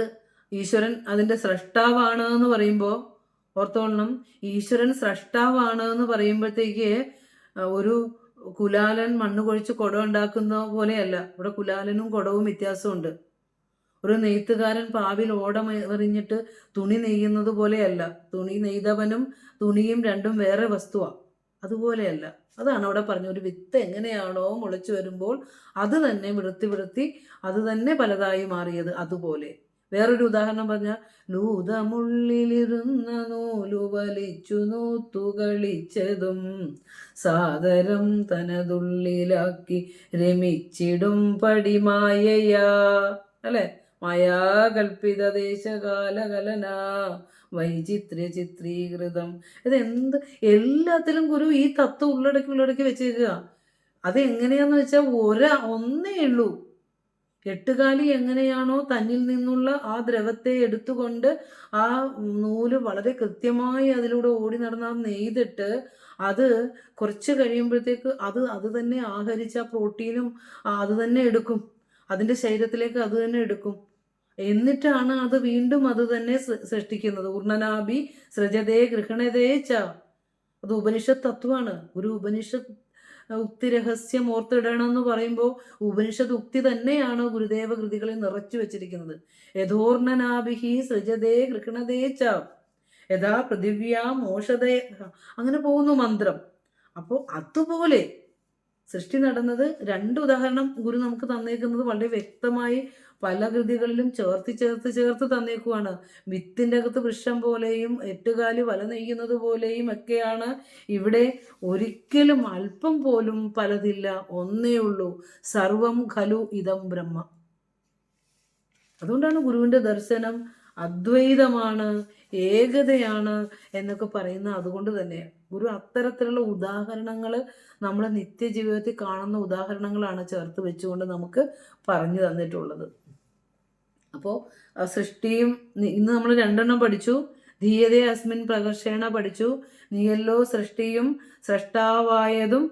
ഈശ്വരൻ അതിൻ്റെ സ്രഷ്ടാവാണ് എന്ന് പറയുമ്പോൾ ഓർത്തോളണം, ഈശ്വരൻ സ്രഷ്ടാവാണ് എന്ന് പറയുമ്പോഴത്തേക്ക് ഒരു കുലാലൻ മണ്ണ് കുഴിച്ച് കുടം ഉണ്ടാക്കുന്ന പോലെയല്ല. ഇവിടെ കുലാലനും കുടവും വ്യത്യാസമുണ്ട്. ഒരു നെയ്ത്തുകാരൻ പാവിൽ ഓടം എറിഞ്ഞിട്ട് തുണി നെയ്യുന്നത് പോലെയല്ല. തുണി നെയ്തവനും തുണിയും രണ്ടും വേറെ വസ്തുവാണ്. അതുപോലെയല്ല. അതാണ് അവിടെ പറഞ്ഞ ഒരു വിത്ത് എങ്ങനെയാണോ മുളച്ചു വരുമ്പോൾ അത് തന്നെ വിടുത്തി അത് തന്നെ പലതായി മാറിയത്. അതുപോലെ വേറൊരു ഉദാഹരണം പറഞ്ഞാൽ, ലൂതമുള്ളിലിരുന്ന നൂലു വലിച്ചു നൂത്തുകളിച്ചതും സാദരം തനതുള്ളിലാക്കി രമിച്ചിടും പടിമായയാ അല്ലെ? മായാകൽപ്പിത ദേശകാലകലന വൈചിത്ര്യ ചിത്രീകൃതം. ഇതെന്ത് എല്ലാത്തിലും ഗുരു ഈ തത്വം ഉള്ളടക്കി വെച്ചേക്കുക. അതെങ്ങനെയാന്ന് വെച്ചാൽ ഒന്നേ ഉള്ളൂ. എട്ടുകാലി എങ്ങനെയാണോ തന്നിൽ നിന്നുള്ള ആ ദ്രവത്തെ എടുത്തുകൊണ്ട് ആ നൂല് വളരെ കൃത്യമായി അതിലൂടെ ഓടി നടന്ന് നെയ്തിട്ട് അത് കുറച്ച് കഴിയുമ്പോഴത്തേക്ക് അത് തന്നെ ആഹരിച്ച പ്രോട്ടീനും അത് തന്നെ എടുക്കും, അതിൻ്റെ ശരീരത്തിലേക്ക് അത് തന്നെ എടുക്കും. എന്നിട്ടാണ് അത് വീണ്ടും അത് തന്നെ സൃഷ്ടിക്കുന്നത്. ഉർണനാഭി സൃജതേ ഗൃഹണതേ ച. അത് ഉപനിഷത്ത് തത്വമാണ്. ഒരു ഉപനിഷത്ത് ഉക്തി രഹസ്യം ഓർത്തിടണം എന്ന് പറയുമ്പോൾ ഉപനിഷത്ത് ഉക്തി തന്നെയാണ് ഗുരുദേവ കൃതികളിൽ നിറച്ചു വെച്ചിരിക്കുന്നത്. യഥോർണനാഭിഹി സൃജതേ ഗൃഹണതേ ച യഥാ പൃഥിവ്യാ മോഷതേ, അങ്ങനെ പോകുന്നു മന്ത്രം. അപ്പോൾ അതുപോലെ സൃഷ്ടി നടന്നത്. രണ്ട് ഉദാഹരണം ഗുരു നമുക്ക് തന്നേക്കുന്നത് വളരെ വ്യക്തമായി പല കൃതികളിലും ചേർത്ത് തന്നേക്കുവാണ്. വിത്തിൻ്റെ അകത്ത് വൃക്ഷം പോലെയും എട്ടുകാലി വല നെയ്യുന്നത് പോലെയും ഒക്കെയാണ് ഇവിടെ. ഒരിക്കലും അല്പം പോലും പലതില്ല, ഒന്നേ ഉള്ളൂ. സർവം ഖലു ഇദം ബ്രഹ്മ. അതുകൊണ്ടാണ് ഗുരുവിൻ്റെ ദർശനം അദ്വൈതമാണ്, ഏകതയാണ് എന്നൊക്കെ പറയുന്നത്. അതുകൊണ്ട് തന്നെയാണ് ഗുരു അത്തരത്തിലുള്ള ഉദാഹരണങ്ങൾ നമ്മളെ നിത്യജീവിതത്തിൽ കാണുന്ന ഉദാഹരണങ്ങളാണ് ചേർത്ത് വെച്ചുകൊണ്ട് നമുക്ക് പറഞ്ഞു തന്നിട്ടുള്ളത്. അപ്പോൾ സൃഷ്ടിയും ഇന്ന് നമ്മൾ 2 പഠിച്ചു. ധീയതേ അസ്മിൻ പ്രകർഷേണ പഠിച്ചു. നീയല്ലോ സൃഷ്ടിയും സ്രഷ്ടാവായതും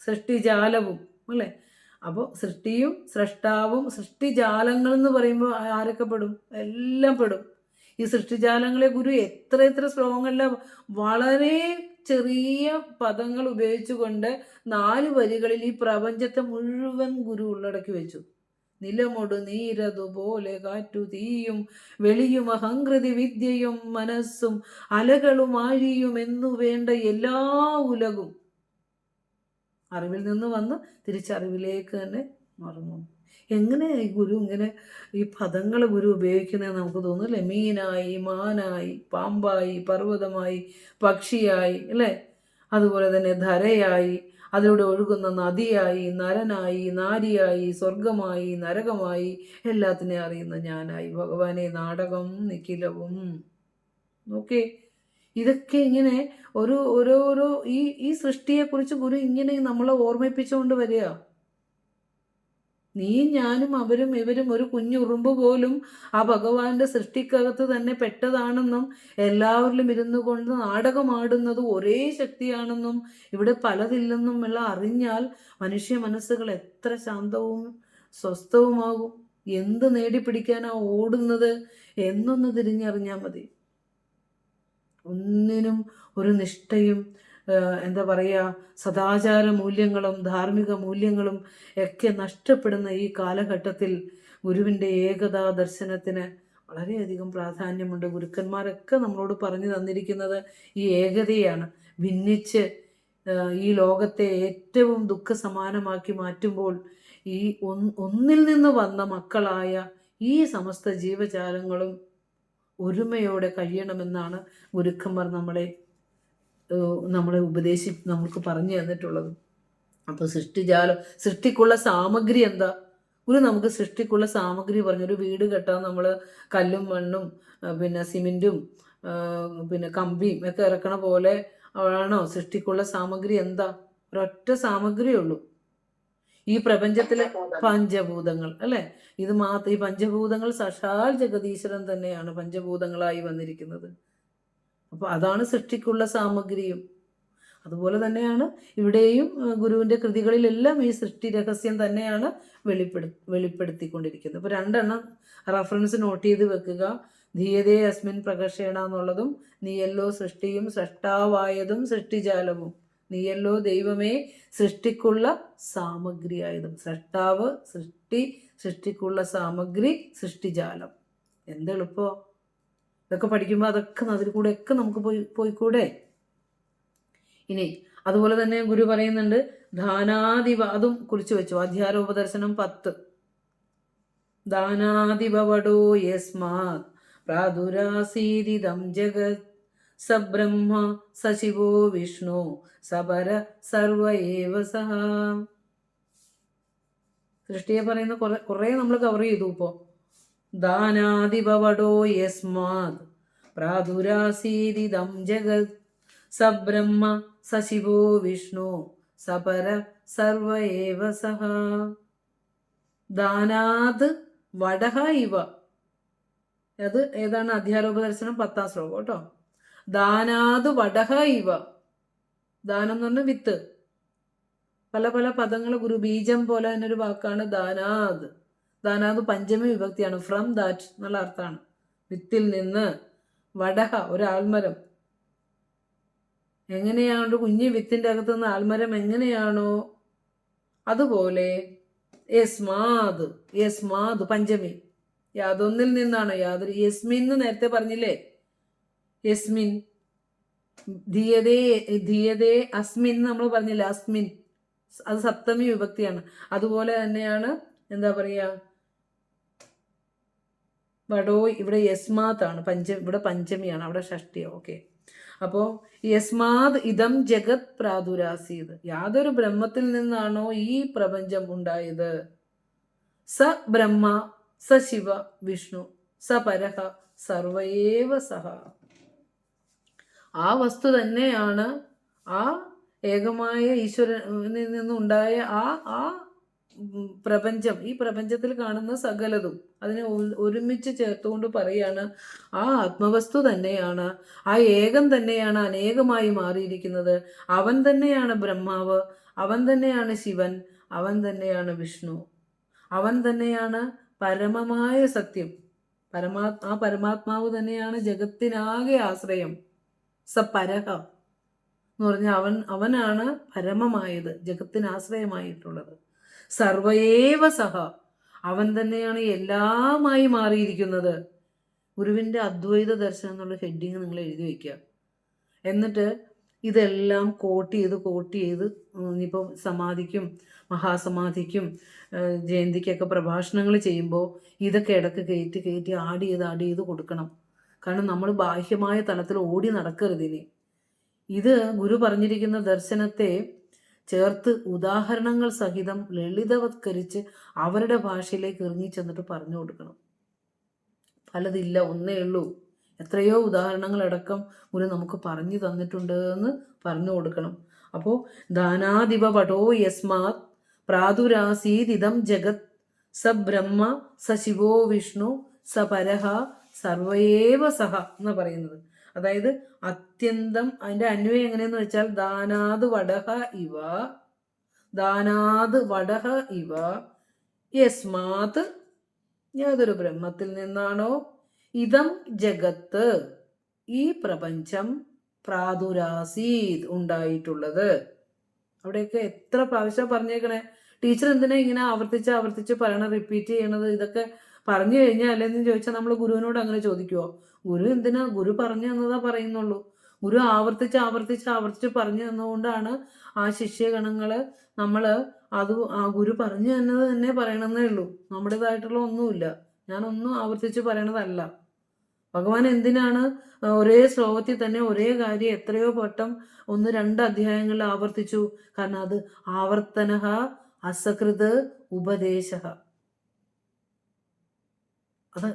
സൃഷ്ടിജാലവും, അല്ലേ? അപ്പോൾ സൃഷ്ടിയും സ്രഷ്ടാവും സൃഷ്ടിജാലങ്ങൾ എന്ന് പറയുമ്പോൾ ആരൊക്കെ പെടും? എല്ലാം പെടും. ഈ സൃഷ്ടിജാലങ്ങളെ ഗുരു എത്ര ശ്ലോകങ്ങളിലെ വളരെ ചെറിയ പദങ്ങൾ ഉപയോഗിച്ചുകൊണ്ട് 4 വരികളിൽ ഈ പ്രപഞ്ചത്തെ മുഴുവൻ ഗുരു ഉള്ളടക്കി വെച്ചു. നിലമൊടു നീരതുപോലെ കാറ്റു തീയും വെളിയും അഹങ്കൃതി വിദ്യയും മനസ്സും അലകളും ആഴിയും എന്നു വേണ്ട എല്ലാ ഉലകും അറിവിൽ നിന്ന് വന്ന് തിരിച്ചറിവിലേക്ക് തന്നെ മറന്നു. എങ്ങനെയായി ഗുരു ഇങ്ങനെ ഈ പദങ്ങൾ ഗുരു ഉപയോഗിക്കുന്നത് നമുക്ക് തോന്നുന്നില്ലേ? മീനായി, മാനായി, പാമ്പായി, പർവ്വതമായി, പക്ഷിയായി, അല്ലേ? അതുപോലെ തന്നെ ധരയായി, അതിലൂടെ ഒഴുകുന്ന നദിയായി, നരനായി, നാരിയായി, സ്വർഗമായി, നരകമായി, എല്ലാത്തിനെയും അറിയുന്ന ഞാനായി. ഭഗവാനെ നാടകം നിഖിലവും. ഓക്കെ, ഇതൊക്കെ ഇങ്ങനെ ഓരോരോ ഈ സൃഷ്ടിയെക്കുറിച്ച് ഗുരു ഇങ്ങനെ നമ്മളെ ഓർമ്മിപ്പിച്ചുകൊണ്ട് വരിക. നീ ഞാനും അവരും ഇവരും ഒരു കുഞ്ഞുറുമ്പ് പോലും ആ ഭഗവാന്റെ സൃഷ്ടിക്കകത്ത് തന്നെ പെട്ടതാണെന്നും എല്ലാവരിലും ഇരുന്നു കൊണ്ട് നാടകമാടുന്നത് ഒരേ ശക്തിയാണെന്നും ഇവിടെ പലതില്ലെന്നും എല്ലാം അറിഞ്ഞാൽ മനുഷ്യ മനസ്സുകൾ എത്ര ശാന്തവും സ്വസ്ഥവുമാകും. എന്ത് നേടിപ്പിടിക്കാനാ ഓടുന്നത് എന്നൊന്ന് തിരിഞ്ഞറിഞ്ഞാൽ മതി. ഒന്നിനും ഒരു നിഷ്ഠയും എന്താ പറയുക, സദാചാര മൂല്യങ്ങളും ധാർമ്മിക മൂല്യങ്ങളും ഒക്കെ നഷ്ടപ്പെടുന്ന ഈ കാലഘട്ടത്തിൽ ഗുരുവിൻ്റെ ഏകതാ ദർശനത്തിന് വളരെയധികം പ്രാധാന്യമുണ്ട്. ഗുരുക്കന്മാരൊക്കെ നമ്മളോട് പറഞ്ഞു തന്നിരിക്കുന്നത് ഈ ഏകതയാണ്. ഭിന്നിച്ച് ഈ ലോകത്തെ ഏറ്റവും ദുഃഖസമാനമാക്കി മാറ്റുമ്പോൾ ഈ ഒന്നിൽ നിന്ന് വന്ന മക്കളായ ഈ സമസ്ത ജീവജാലങ്ങളും ഒരുമയോടെ കഴിയണമെന്നാണ് ഗുരുക്കന്മാർ നമ്മളെ നമുക്ക് പറഞ്ഞു തന്നിട്ടുള്ളത്. അപ്പോൾ സൃഷ്ടിക്കുള്ള സാമഗ്രി എന്താ? ഗുരു നമുക്ക് സൃഷ്ടിക്കുള്ള സാമഗ്രി പറഞ്ഞു. ഒരു വീട് കെട്ടാൻ നമ്മൾ കല്ലും മണ്ണും പിന്നെ സിമെൻറ്റും പിന്നെ കമ്പിയും ഒക്കെ ഇറക്കണ പോലെ ആണോ സൃഷ്ടിക്കുള്ള സാമഗ്രി? എന്താ? ഒരൊറ്റ സാമഗ്രിയേ ഉള്ളൂ, ഈ പ്രപഞ്ചത്തിലെ പഞ്ചഭൂതങ്ങൾ, അല്ലേ? ഇത് മാത്രം. ഈ പഞ്ചഭൂതങ്ങൾ സാക്ഷാൽ ജഗദീശ്വരൻ തന്നെയാണ് പഞ്ചഭൂതങ്ങളായി വന്നിരിക്കുന്നത്. അപ്പോൾ അതാണ് സൃഷ്ടിക്കുള്ള സാമഗ്രിയും. അതുപോലെ തന്നെയാണ് ഇവിടെയും ഗുരുവിൻ്റെ കൃതികളിലെല്ലാം ഈ സൃഷ്ടി രഹസ്യം തന്നെയാണ് വെളിപ്പെടുത്തിക്കൊണ്ടിരിക്കുന്നത്. ഇപ്പോൾ 2 റഫറൻസ് നോട്ട് ചെയ്ത് വെക്കുക. ധീയതേ അസ്മിൻ പ്രകർഷേണ എന്നുള്ളതും നീയല്ലോ സൃഷ്ടിയും സ്രഷ്ടാവായതും സൃഷ്ടിജാലവും. നീയല്ലോ ദൈവമേ സൃഷ്ടിക്കുള്ള സാമഗ്രിയായതും. സൃഷ്ടാവ്, സൃഷ്ടിക്കുള്ള സാമഗ്രി, സൃഷ്ടിജാലം. എന്തെളുപ്പോ ഇതൊക്കെ പഠിക്കുമ്പോൾ അതൊക്കെ അതിൽ കൂടെയൊക്കെ നമുക്ക് പോയിക്കൂടെ? ഇനി അതുപോലെ തന്നെ ഗുരു പറയുന്നുണ്ട് ദാനാദിവ, അതും കുറിച്ച് വെച്ചു. അധ്യാരോപദർശനം 10. ദാനാദിവടോ യസ്മാത് പ്രാദുരാസീദിദം ജഗത് സബ്രഹ്മ സശിവോ വിഷ്ണു സപര സർവ ഏവ സഹ. സൃഷ്ടിയെ പറയുന്ന കുറേ നമ്മൾ കവർ ചെയ്തു. ഇപ്പോൾ ദാനാദിവടോ യസ്മാത് പ്രാദുരാസീദിദം ജഗത് സബ്രഹ്മ സശിവോ വിഷ്ണു സപര സർവ ഏവ സഹ. ദാനാത് വടഹ ഇവ. അത് ഏതാണ്? അധ്യാരോപദർശനം 10ാം ശ്ലോകം കേട്ടോ. ദാനാത് വടഹ ഇവ. ദാനം എന്ന് പറഞ്ഞാൽ വിത്ത്. പല പല പദങ്ങൾ ഗുരു ബീജം പോലെ തന്നെ ഒരു വാക്കാണ് ദാനാത്. ദാനാത് പഞ്ചമി വിഭക്തിയാണ്. ഫ്രം ദാറ്റ് എന്നുള്ള അർത്ഥമാണ്. വിത്തിൽ നിന്ന്. വടഹ ഒരു ആൽമരം. എങ്ങനെയാണോ കുഞ്ഞ് വിത്തിന്റെ അകത്ത് നിന്ന് ആൽമരം എങ്ങനെയാണോ അതുപോലെ യസ്മാത്. യസ്മാത് പഞ്ചമി. യാതൊന്നിൽ നിന്നാണ്. യാതൊരു യസ്മിൻ എന്ന് നേരത്തെ പറഞ്ഞില്ലേ? യസ്മിൻ. ധിയതേ ധിയതേ അസ്മിൻ നമ്മൾ പറഞ്ഞില്ല. അസ്മിൻ അത് സപ്തമി വിഭക്തിയാണ്. അതുപോലെ തന്നെയാണ് എന്താ പറയാ വടോ. ഇവിടെ യസ്മാത്താണ്. ഇവിടെ പഞ്ചമിയാണ്, അവിടെ ഷഷ്ടിയോ. ഓക്കെ. അപ്പോൾ യസ്മാത് ഇതം ജഗത് പ്രാദുരാസീത്. യാതൊരു ബ്രഹ്മത്തിൽ നിന്നാണോ ഈ പ്രപഞ്ചം ഉണ്ടായത്. സ ബ്രഹ്മ സ ശിവ വിഷ്ണു സ പരഹ സർവയേവ സഹ. ആ വസ്തു തന്നെയാണ് ആ ഏകമായ ഈശ്വരനിൽ നിന്നുണ്ടായ ആ പ്രപഞ്ചം. ഈ പ്രപഞ്ചത്തിൽ കാണുന്ന സകലതും അതിനെ ഒരുമിച്ച് ചേർത്തുകൊണ്ട് പറയാണ് ആ ആത്മവസ്തു തന്നെയാണ്, ആ ഏകം തന്നെയാണ് അനേകമായി മാറിയിരിക്കുന്നത്. അവൻ തന്നെയാണ് ബ്രഹ്മാവ്, അവൻ തന്നെയാണ് ശിവൻ, അവൻ തന്നെയാണ് വിഷ്ണു, അവൻ തന്നെയാണ് പരമമായ സത്യം. ആ പരമാത്മാവ് തന്നെയാണ് ജഗത്തിനാകെ ആശ്രയം. സ പരഹ എന്ന് പറഞ്ഞാൽ അവനാണ് പരമമായത്, ജഗത്തിന് ആശ്രയമായിട്ടുള്ളത്. സർവയേവ സഹ. അവൻ തന്നെയാണ് എല്ലാമായി മാറിയിരിക്കുന്നത്. ഗുരുവിൻ്റെ അദ്വൈത ദർശനം എന്നുള്ള ഹെഡിങ് നിങ്ങൾ എഴുതി വയ്ക്കുക. എന്നിട്ട് ഇതെല്ലാം കോട്ട് ചെയ്ത് ഇനിയിപ്പോൾ സമാധിക്കും മഹാസമാധിക്കും ജയന്തിക്കൊക്കെ പ്രഭാഷണങ്ങൾ ചെയ്യുമ്പോൾ ഇതൊക്കെ ഇടയ്ക്ക് കയറ്റി ആഡ് ചെയ്ത് കൊടുക്കണം. കാരണം നമ്മൾ ബാഹ്യമായ തലത്തിൽ ഓടി നടക്കരുതിനി. ഇത് ഗുരു പറഞ്ഞിരിക്കുന്ന ദർശനത്തെ ചേർത്ത് ഉദാഹരണങ്ങൾ സഹിതം ലളിതവത്കരിച്ച് അവരുടെ ഭാഷയിലേക്ക് ഇറങ്ങി ചെന്നിട്ട് പറഞ്ഞു കൊടുക്കണം. പലതില്ല, ഒന്നേ ഉള്ളൂ. എത്രയോ ഉദാഹരണങ്ങളടക്കം ഗുരു നമുക്ക് പറഞ്ഞു തന്നിട്ടുണ്ട് എന്ന് പറഞ്ഞു കൊടുക്കണം. അപ്പോൾ ദാനാദിവ പടോ യസ്മാത് പ്രാദുരാസീദിദം ജഗത് സ ബ്രഹ്മ സ ശിവോ വിഷ്ണു സ പരഹ സർവയേവ സഹ എന്ന് പറയുന്നത്. അതായത് അത്യന്തം. അതിൻ്റെ അന്വയം എങ്ങനെയെന്ന് വെച്ചാൽ ദാനാത് വടഹ ഇവ യസ്മാത് യാതൊരു ബ്രഹ്മത്തിൽ നിന്നാണോ ഇതം ജഗത്ത് ഈ പ്രപഞ്ചം പ്രാദുരാസീത് ഉണ്ടായിട്ടുള്ളത്. അവിടെയൊക്കെ എത്ര പ്രാവശ്യം പറഞ്ഞേക്കണേ. ടീച്ചർ എന്തിനാ ഇങ്ങനെ ആവർത്തിച്ച് പറയണത്, റിപ്പീറ്റ് ചെയ്യണത്? ഇതൊക്കെ പറഞ്ഞു കഴിഞ്ഞാൽ അല്ലെന്ന് ചോദിച്ചാൽ നമ്മൾ ഗുരുവിനോട് അങ്ങനെ ചോദിക്കുമോ? ഗുരു എന്തിനാ? ഗുരു പറഞ്ഞു തന്നതാ പറയുന്നുള്ളൂ. ഗുരു ആവർത്തിച്ച് പറഞ്ഞു തന്നുകൊണ്ടാണ് ആ ശിഷ്യഗണങ്ങള് ആ ഗുരു പറഞ്ഞു തന്നത് തന്നെ പറയണമെന്നേ ഉള്ളൂ. നമ്മുടേതായിട്ടുള്ള ഒന്നുമില്ല. ഞാനൊന്നും ആവർത്തിച്ച് പറയണതല്ല. ഭഗവാൻ എന്തിനാണ് ഒരേ ശ്ലോകത്തിൽ തന്നെ ഒരേ കാര്യം എത്രയോ വട്ടം 1-2 അധ്യായങ്ങളിൽ ആവർത്തിച്ചു? കാരണം അത് ആവർത്തനഃ അസകൃത് ഉപദേശഃ.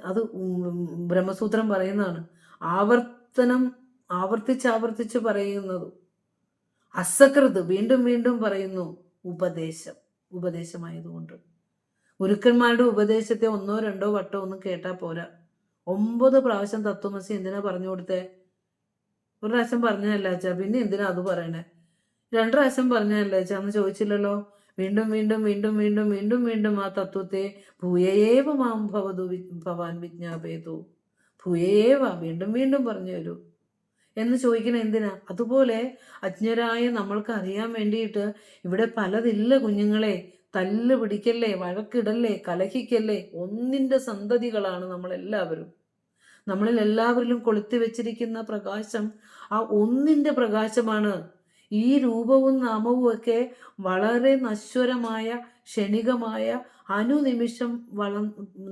അത് ബ്രഹ്മസൂത്രം പറയുന്നതാണ്. ആവർത്തിച്ച് പറയുന്നത്. അസകൃത് വീണ്ടും പറയുന്നു. ഉപദേശമായതുകൊണ്ട് ഗുരുക്കന്മാരുടെ ഉപദേശത്തെ 1-2 വട്ടം ഒന്നും കേട്ടാൽ പോരാ. 9 പ്രാവശ്യം തത്വമസി എന്തിനാ പറഞ്ഞു കൊടുത്തേ? ഒരു പ്രാവശ്യം പറഞ്ഞതല്ല അച്ഛാ, പിന്നെ എന്തിനാ അത് പറയണേ? 2 പ്രാവശ്യം പറഞ്ഞതല്ല അച്ഛാ, അന്ന് ചോദിച്ചില്ലല്ലോ. വീണ്ടും ആ തത്വത്തെ ഭൂയേവ മാം ഭവതു ഭവാൻ വിജ്ഞാപേതു. ഭൂയേവ വീണ്ടും പറഞ്ഞു തരൂ എന്ന് ചോദിക്കണ എന്തിനാ? അതുപോലെ അജ്ഞരായ നമ്മൾക്ക് അറിയാൻ വേണ്ടിയിട്ട് ഇവിടെ പലതില്ല കുഞ്ഞുങ്ങളെ. തല്ല് പിടിക്കല്ലേ, വഴക്കിടല്ലേ, കലഹിക്കല്ലേ. ഒന്നിൻ്റെ സന്തതികളാണ് നമ്മളെല്ലാവരും. നമ്മളിൽ എല്ലാവരിലും കൊളുത്തി വെച്ചിരിക്കുന്ന പ്രകാശം ആ ഒന്നിൻ്റെ പ്രകാശമാണ്. ഈ രൂപവും നാമവും ഒക്കെ വളരെ നശ്വരമായ ക്ഷണികമായ അനുനിമിഷം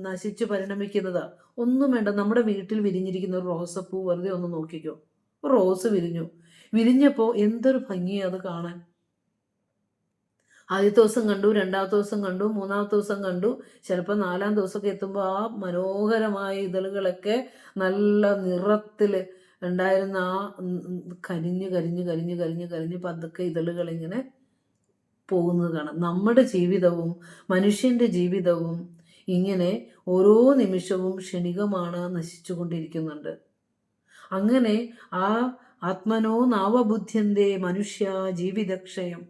നശിച്ചു പരിണമിക്കുന്നതാ. ഒന്നും വേണ്ട. നമ്മുടെ വീട്ടിൽ വിരിഞ്ഞിരിക്കുന്ന ഒരു റോസപ്പൂ വെറുതെ ഒന്ന് നോക്കിക്കോ. റോസ് വിരിഞ്ഞപ്പോൾ എന്തൊരു ഭംഗിയാ അത് കാണാൻ. ആദ്യത്തെ ദിവസം കണ്ടു, 2ാമത്തെ ദിവസം കണ്ടു, 3ാമത്തെ ദിവസം കണ്ടു, ചിലപ്പോൾ 4ാം ദിവസമൊക്കെ എത്തുമ്പോൾ ആ മനോഹരമായ ഇതളുകളൊക്കെ നല്ല നിറത്തിൽ ഉണ്ടായിരുന്ന ആ കരിഞ്ഞ് പതുക്കെ ഇതളുകളിങ്ങനെ പോകുന്നത് കാണാം. നമ്മുടെ ജീവിതവും മനുഷ്യൻ്റെ ജീവിതവും ഇങ്ങനെ ഓരോ നിമിഷവും ക്ഷണികമാണ്, നശിച്ചുകൊണ്ടിരിക്കുന്നുണ്ട്. അങ്ങനെ ആ ആത്മനോ നാവബുദ്ധ്യന്തേ മനുഷ്യ ജീവിതക്ഷയം.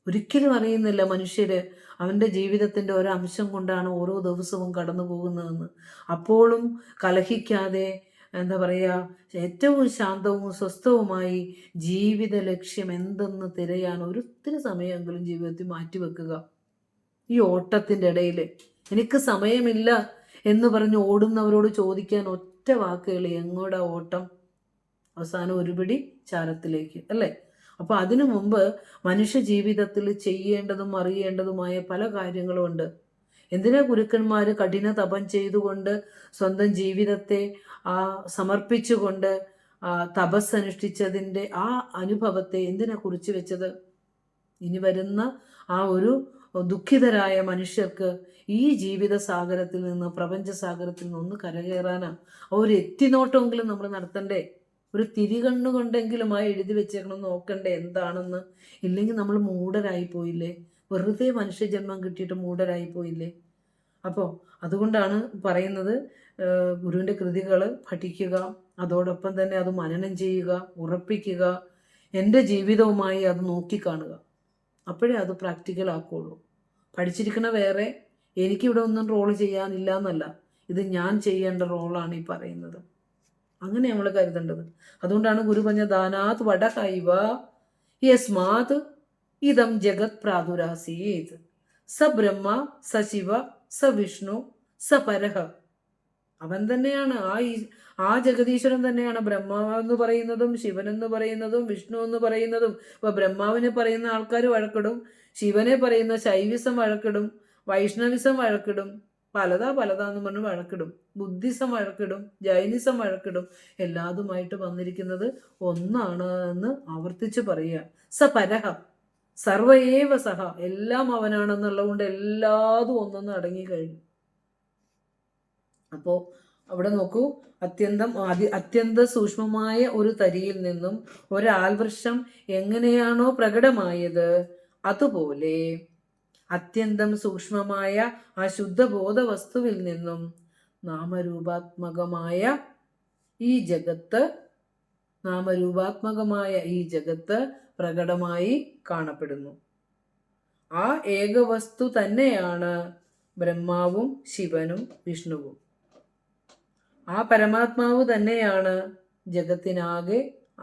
ഒരിക്കലും അറിയുന്നില്ല മനുഷ്യര് അവൻ്റെ ജീവിതത്തിൻ്റെ ഒരംശം കൊണ്ടാണ് ഓരോ ദിവസവും കടന്നു പോകുന്നതെന്ന്. അപ്പോഴും കലഹിക്കാതെ, എന്താ പറയുക, ഏറ്റവും ശാന്തവും സ്വസ്ഥവുമായി ജീവിത ലക്ഷ്യം എന്തെന്ന് തിരയാൻ ഒരിത്തിരി സമയമെങ്കിലും ജീവിതത്തിൽ മാറ്റിവെക്കുക. ഈ ഓട്ടത്തിൻ്റെ ഇടയിൽ എനിക്ക് സമയമില്ല എന്ന് പറഞ്ഞ് ഓടുന്നവരോട് ചോദിക്കാൻ ഒറ്റ വാക്കുകൾ, എങ്ങോട്ടാ ഓട്ടം? അവസാനം ഒരുപിടി ചാരത്തിലേക്ക്, അല്ലേ? അപ്പോൾ അതിനു മുമ്പ് മനുഷ്യ ജീവിതത്തിൽ ചെയ്യേണ്ടതും അറിയേണ്ടതുമായ പല കാര്യങ്ങളുമുണ്ട്. എന്തിനാ ഗുരുക്കന്മാർ കഠിന തപം ചെയ്തുകൊണ്ട് സ്വന്തം ജീവിതത്തെ സമർപ്പിച്ചുകൊണ്ട് തപസ്സനുഷ്ഠിച്ചതിൻ്റെ ആ അനുഭവത്തെ എന്തിനാ കുറിച്ച് വെച്ചത്? ഇനി വരുന്ന ആ ഒരു ദുഃഖിതരായ മനുഷ്യർക്ക് ഈ ജീവിത സാഗരത്തിൽ നിന്ന്, പ്രപഞ്ച സാഗരത്തിൽ നിന്ന് ഒന്ന് കരകയറാനാ ഒരു എത്തിനോട്ടമെങ്കിലും നമ്മൾ നടത്തണ്ടേ? ഒരു തിരികണ്ണുകൊണ്ടെങ്കിലും എഴുതി വെച്ചേക്കണം, നോക്കണ്ടേ എന്താണെന്ന്? ഇല്ലെങ്കിൽ നമ്മൾ മൂഢരായി പോയില്ലേ? വെറുതെ മനുഷ്യജന്മം കിട്ടിയിട്ട് മൂഢരായി പോയില്ലേ? അപ്പോൾ അതുകൊണ്ടാണ് പറയുന്നത്, ഗുരുവിൻ്റെ കൃതികൾ പഠിക്കുക, അതോടൊപ്പം തന്നെ അത് മനനം ചെയ്യുക, ഉറപ്പിക്കുക, എൻ്റെ ജീവിതവുമായി അത് നോക്കിക്കാണുക. അപ്പോഴേ അത് പ്രാക്ടിക്കൽ ആക്കുള്ളൂ. പഠിച്ചിരിക്കണ വേറെ, എനിക്കിവിടെ ഒന്നും റോൾ ചെയ്യാനില്ല എന്നല്ല, ഇത് ഞാൻ ചെയ്യേണ്ട റോളാണ് ഈ പറയുന്നത്. അങ്ങനെ നമ്മൾ കരുതേണ്ടത്. അതുകൊണ്ടാണ് ഗുരു പറഞ്ഞ ദാനാത് വടഹൈവ യസ്മാത് ഇതം ജഗത് പ്രാദുരാസീത് സ ബ്രഹ്മ സ ശിവ സ വിഷ്ണു സ പരഹ. അവൻ തന്നെയാണ് ആ ജഗതീശ്വരൻ തന്നെയാണ് ബ്രഹ്മാവ് എന്ന് പറയുന്നതും ശിവൻ എന്ന് പറയുന്നതും വിഷ്ണു എന്ന് പറയുന്നതും. ഇപ്പൊ ബ്രഹ്മാവിനെ പറയുന്ന ആൾക്കാർ വഴക്കിടും, ശിവനെ പറയുന്ന ശൈവിസം വഴക്കിടും, വൈഷ്ണവിസം വഴക്കിടും, പലതാന്ന് പറഞ്ഞ് വഴക്കിടും, ബുദ്ധിസം വഴക്കിടും, ജൈനിസം വഴക്കിടും. എല്ലാതുമായിട്ട് വന്നിരിക്കുന്നത് ഒന്നാണ് എന്ന് ആവർത്തിച്ച് പറയുക. സ പരഹ സർവയേവ സഹ, എല്ലാം അവനാണെന്നുള്ളത് കൊണ്ട് എല്ലാതും ഒന്നൊന്ന് അടങ്ങിക്കഴിഞ്ഞു. അപ്പോൾ അവിടെ നോക്കൂ, അത്യന്ത സൂക്ഷ്മമായ ഒരു തരിയിൽ നിന്നും ഒരാൽവൃക്ഷം എങ്ങനെയാണോ പ്രകടമായത്, അതുപോലെ അത്യന്തം സൂക്ഷ്മമായ ആ ശുദ്ധബോധ വസ്തുവിൽ നിന്നും നാമരൂപാത്മകമായ ഈ ജഗത്ത് പ്രകടമായി കാണപ്പെടുന്നു. ആ ഏകവസ്തു തന്നെയാണ് ബ്രഹ്മാവും ശിവനും വിഷ്ണുവും. ആ പരമാത്മാവ് തന്നെയാണ് ജഗത്തിനാകെ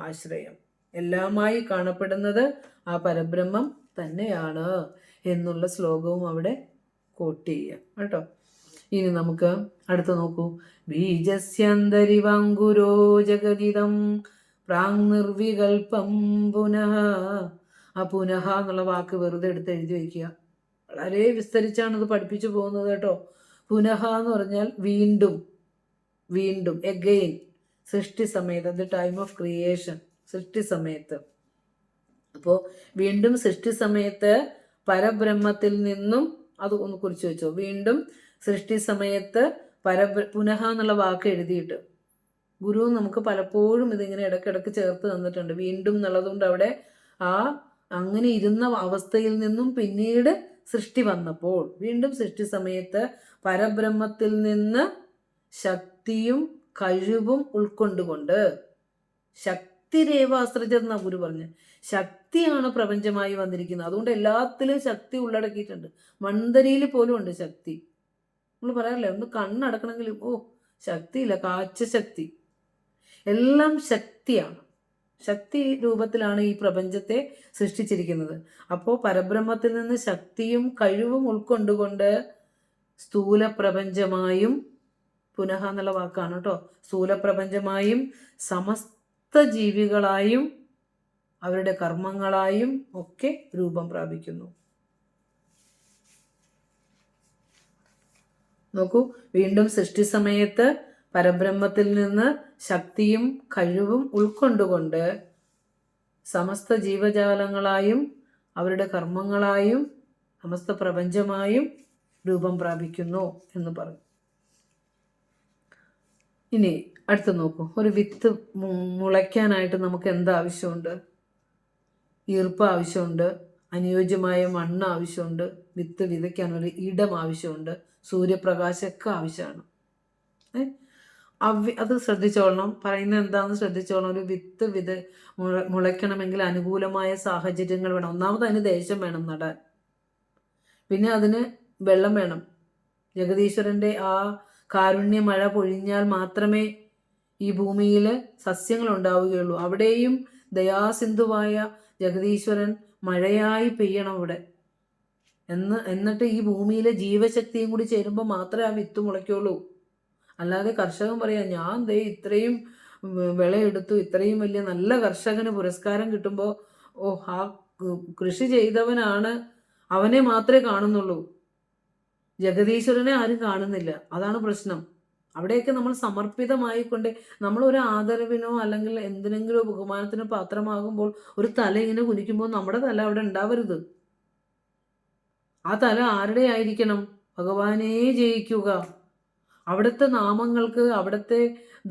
ആശ്രയം. എല്ലാമായി കാണപ്പെടുന്നത് ആ പരബ്രഹ്മം തന്നെയാണ് എന്നുള്ള ശ്ലോകവും അവിടെ കോട്ട് ചെയ്യാം കേട്ടോ. ഇനി നമുക്ക് അടുത്ത് നോക്കൂ. ബീജസ്യന്തരിവാങ്കുരോ ജഗതിദം പ്രാങ്നിർവികൽപ്പം പുനഃ. ആ പുനഃ എന്നുള്ള വാക്ക് വെറുതെ എടുത്ത് എഴുതി വയ്ക്കുക. വളരെ വിസ്തരിച്ചാണ് ഇത് പഠിപ്പിച്ചു പോകുന്നത് കേട്ടോ. പുനഃ എന്ന് പറഞ്ഞാൽ വീണ്ടും, എഗെയിൻ, സൃഷ്ടി സമയത്ത്, ദ ടൈം ഓഫ് ക്രിയേഷൻ, സൃഷ്ടി സമയത്ത്. അപ്പോൾ വീണ്ടും സൃഷ്ടി സമയത്ത് പരബ്രഹ്മത്തിൽ നിന്നും, അത് ഒന്ന് കുറിച്ച് വെച്ചോ, വീണ്ടും സൃഷ്ടി സമയത്ത് പുനഃ എന്നുള്ള വാക്ക് എഴുതിയിട്ട് ഗുരു നമുക്ക് പലപ്പോഴും ഇതിങ്ങനെ ഇടയ്ക്കിടയ്ക്ക് ചേർത്ത് തന്നിട്ടുണ്ട്. വീണ്ടും എന്നുള്ളതുകൊണ്ട് അവിടെ അങ്ങനെ ഇരുന്ന അവസ്ഥയിൽ നിന്നും പിന്നീട് സൃഷ്ടി വന്നപ്പോൾ വീണ്ടും സൃഷ്ടി സമയത്ത് പരബ്രഹ്മത്തിൽ നിന്ന് ശക്തിയും കഴിവും ഉൾക്കൊണ്ടുകൊണ്ട്, ശക്തിരേവാസ്ത്രജെന്ന ഗുരു പറഞ്ഞു, ശക്തിയാണ് പ്രപഞ്ചമായി വന്നിരിക്കുന്നത്. അതുകൊണ്ട് എല്ലാത്തിലും ശക്തി ഉള്ളടക്കിയിട്ടുണ്ട്. മൺതരിയിൽ പോലും ഉണ്ട് ശക്തി. നമ്മൾ പറയാറില്ലേ, ഒന്ന് കണ്ണടക്കണമെങ്കിലും ശക്തിയില്ല, കാഴ്ച ശക്തി, എല്ലാം ശക്തിയാണ്. ശക്തി രൂപത്തിലാണ് ഈ പ്രപഞ്ചത്തെ സൃഷ്ടിച്ചിരിക്കുന്നത്. അപ്പോൾ പരബ്രഹ്മത്തിൽ നിന്ന് ശക്തിയും കഴിവും ഉൾക്കൊണ്ടുകൊണ്ട് സ്ഥൂല പ്രപഞ്ചമായും, പുനഃ എന്നുള്ള വാക്കാണ് കേട്ടോ, സ്ഥൂല പ്രപഞ്ചമായും സമസ്ത ജീവികളായും അവരുടെ കർമ്മങ്ങളായും ഒക്കെ രൂപം പ്രാപിക്കുന്നു. നോക്കൂ, വീണ്ടും സൃഷ്ടി സമയത്ത് പരബ്രഹ്മത്തിൽ നിന്ന് ശക്തിയും കഴിവും ഉൾക്കൊണ്ടുകൊണ്ട് സമസ്ത ജീവജാലങ്ങളായും അവരുടെ കർമ്മങ്ങളായും സമസ്ത പ്രപഞ്ചമായും രൂപം പ്രാപിക്കുന്നു എന്ന് പറഞ്ഞു. ഇനി അടുത്ത് നോക്കൂ, ഒരു വിത്ത് മുളയ്ക്കാനായിട്ട് നമുക്ക് എന്താവശ്യമുണ്ട്? ഈർപ്പ് ആവശ്യമുണ്ട്, അനുയോജ്യമായ മണ്ണ് ആവശ്യമുണ്ട്, വിത്ത് വിതയ്ക്കാൻ ഒരു ഇടം ആവശ്യമുണ്ട്, സൂര്യപ്രകാശമൊക്കെ ആവശ്യമാണ്. അത് ശ്രദ്ധിച്ചോളണം, പറയുന്നത് എന്താണെന്ന് ശ്രദ്ധിച്ചോളണം. ഒരു വിത്ത് മുളയ്ക്കണമെങ്കിൽ അനുകൂലമായ സാഹചര്യങ്ങൾ വേണം. ഒന്നാമത് അതിന് ദേശം വേണം നടാൻ, പിന്നെ അതിന് വെള്ളം വേണം. ജഗദീശ്വരൻ്റെ ആ കാരുണ്യ മഴ പൊഴിഞ്ഞാൽ മാത്രമേ ഈ ഭൂമിയിൽ സസ്യങ്ങൾ ഉണ്ടാവുകയുള്ളൂ. അവിടെയും ദയാസിന്ധുവായ ജഗദീശ്വരൻ മഴയായി പെയ്യണം ഇവിടെ. എന്നിട്ട് ഈ ഭൂമിയിലെ ജീവശക്തിയും കൂടി ചേരുമ്പോൾ മാത്രമേ ആ വിത്ത് മുളയ്ക്കുള്ളൂ. അല്ലാതെ കർഷകൻ പറയാം, ഞാൻ ഇത്രയും വിളയെടുത്തു, ഇത്രയും വലിയ നല്ല കർഷകന് പുരസ്കാരം കിട്ടുമ്പോൾ ആ കൃഷി ചെയ്തവനാണ്, അവനെ മാത്രമേ കാണുന്നുള്ളൂ, ജഗദീശ്വരനെ ആരും കാണുന്നില്ല. അതാണ് പ്രശ്നം. അവിടെയൊക്കെ നമ്മൾ സമർപ്പിതമായിക്കൊണ്ട് നമ്മൾ ഒരു ആദരവിനോ അല്ലെങ്കിൽ എന്തിനെങ്കിലോ ബഹുമാനത്തിനോ പാത്രമാകുമ്പോൾ ഒരു തല ഇങ്ങനെ കുനിക്കുമ്പോൾ നമ്മുടെ തല അവിടെ ഉണ്ടാവരുത്. ആ തല ആരുടെ ആയിരിക്കണം? ഭഗവാനെ ജയിക്കുക. അവിടുത്തെ നാമങ്ങൾക്ക്, അവിടുത്തെ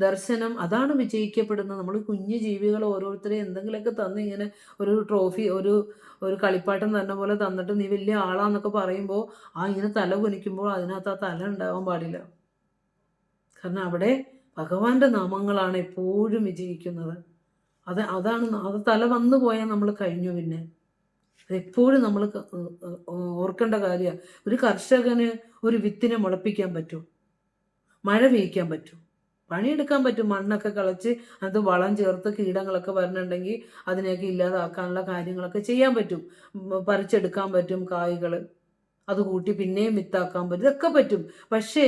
ദർശനം, അതാണ് വിജയിക്കപ്പെടുന്നത്. നമ്മൾ കുഞ്ഞു ജീവികൾ ഓരോരുത്തരെ എന്തെങ്കിലുമൊക്കെ തന്ന് ഇങ്ങനെ ഒരു ട്രോഫി, ഒരു കളിപ്പാട്ടം തന്നെ പോലെ തന്നിട്ട് നീ വലിയ ആളാന്നൊക്കെ പറയുമ്പോൾ ഇങ്ങനെ തല കുനിക്കുമ്പോൾ അതിനകത്ത് ആ തല ഉണ്ടാവാൻ പാടില്ല. കാരണം അവിടെ ഭഗവാന്റെ നാമങ്ങളാണ് എപ്പോഴും വിജയിക്കുന്നത്. അതാണ് അത് തല വന്നു പോയാൽ നമ്മൾ കഴിഞ്ഞു. പിന്നെ അതെപ്പോഴും നമ്മൾ ഓർക്കേണ്ട കാര്യമാണ്. ഒരു കർഷകന് ഒരു വിത്തിനെ മുളപ്പിക്കാൻ പറ്റും, മഴ പെയ്യിക്കാൻ പറ്റും, പണിയെടുക്കാൻ പറ്റും, മണ്ണൊക്കെ കളച്ച് അത് വളം ചേർത്ത് കീടങ്ങളൊക്കെ വരണുണ്ടെങ്കിൽ അതിനെയൊക്കെ ഇല്ലാതാക്കാനുള്ള കാര്യങ്ങളൊക്കെ ചെയ്യാൻ പറ്റും, പറിച്ചെടുക്കാൻ പറ്റും കായ്കൾ, അത് കൂട്ടി പിന്നെയും വിത്താക്കാൻ പറ്റും, ഇതൊക്കെ പറ്റും. പക്ഷേ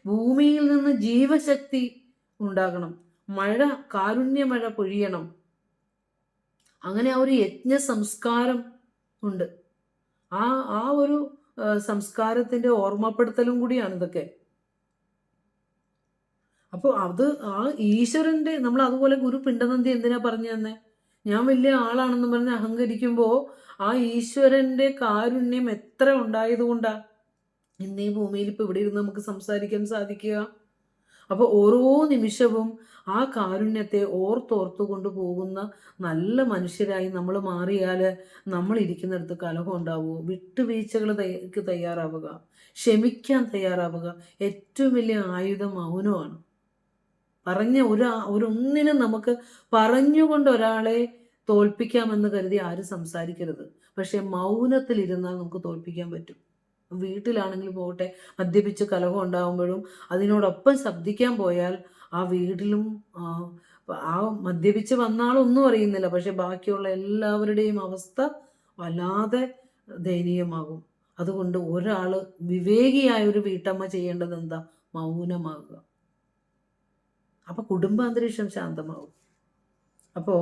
ഭൂമിയിൽ നിന്ന് ജീവശക്തി ഉണ്ടാകണം, മഴ, കാരുണ്യ മഴ പൊഴിയണം. അങ്ങനെ ആ ഒരു യജ്ഞ സംസ്കാരം ഉണ്ട്. ആ ഒരു സംസ്കാരത്തിൻ്റെ ഓർമ്മപ്പെടുത്തലും കൂടിയാണ് ഇതൊക്കെ. അപ്പോൾ ആ ഈശ്വരൻ്റെ, നമ്മൾ അതുപോലെ ഗുരു പിണ്ടനന്ദി എന്തിനാ പറഞ്ഞു തന്നെ, ഞാൻ വലിയ ആളാണെന്ന് പറഞ്ഞ് അഹങ്കരിക്കുമ്പോൾ ആ ഈശ്വരൻ്റെ കാരുണ്യം എത്ര ഉണ്ടായതുകൊണ്ടാ ഇന്ന് ഈ ഭൂമിയിൽ ഇപ്പോൾ ഇവിടെ ഇരുന്ന് നമുക്ക് സംസാരിക്കാൻ സാധിക്കുക. അപ്പോൾ ഓരോ നിമിഷവും ആ കാരുണ്യത്തെ ഓർത്തോർത്തു കൊണ്ടുപോകുന്ന നല്ല മനുഷ്യരായി നമ്മൾ മാറിയാൽ നമ്മൾ ഇരിക്കുന്നിടത്ത് കലഹം ഉണ്ടാവുക, വിട്ടുവീഴ്ചകൾ തയ്യാറാവുക, ക്ഷമിക്കാൻ തയ്യാറാവുക. ഏറ്റവും വലിയ ആയുധം മൗനമാണ്. ഒന്നിനും നമുക്ക് പറഞ്ഞുകൊണ്ട് ഒരാളെ തോൽപ്പിക്കാമെന്ന് കരുതി ആരും സംസാരിക്കരുത്. പക്ഷെ മൗനത്തിലിരുന്നാൽ നമുക്ക് തോൽപ്പിക്കാൻ പറ്റും. വീട്ടിലാണെങ്കിൽ പോകട്ടെ, മദ്യപിച്ച് കലഹം ഉണ്ടാകുമ്പോഴും അതിനോടൊപ്പം ശബ്ദിക്കാൻ പോയാൽ ആ വീട്ടിലും ആ മദ്യപിച്ച് വന്ന ആളൊന്നും അറിയുന്നില്ല, പക്ഷെ ബാക്കിയുള്ള എല്ലാവരുടെയും അവസ്ഥ വല്ലാതെ ദയനീയമാകും. അതുകൊണ്ട് ഒരാൾ, വിവേകിയായ ഒരു വീട്ടമ്മ ചെയ്യേണ്ടത് എന്താ? മൗനമാകുക. അപ്പോൾ കുടുംബാന്തരീക്ഷം ശാന്തമാവും. അപ്പോൾ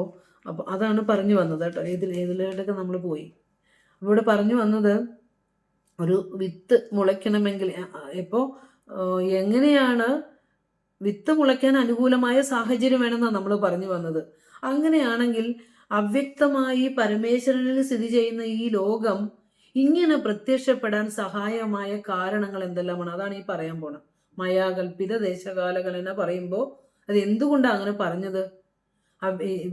അതാണ് പറഞ്ഞു വന്നത് കേട്ടോ. ഇതിലോട്ടൊക്കെ നമ്മൾ പോയി. ഇവിടെ പറഞ്ഞു വന്നത് ഒരു വിത്ത് മുളയ്ക്കണമെങ്കിൽ ഇപ്പോൾ എങ്ങനെയാണ് വിത്ത് മുളയ്ക്കാൻ അനുകൂലമായ സാഹചര്യം വേണമെന്നാണ് നമ്മൾ പറഞ്ഞു വന്നത്. അങ്ങനെയാണെങ്കിൽ അവ്യക്തമായി പരമേശ്വരനിൽ സ്ഥിതി ചെയ്യുന്ന ഈ ലോകം ഇങ്ങനെ പ്രത്യക്ഷപ്പെടാൻ സഹായമായ കാരണങ്ങൾ എന്തെല്ലാമാണ്? അതാണ് ഈ പറയാൻ പോണത്. മയാകൽപിത ദേശകാലകലന പറയുമ്പോൾ അത് എന്തുകൊണ്ടാണ് അങ്ങനെ പറഞ്ഞത്?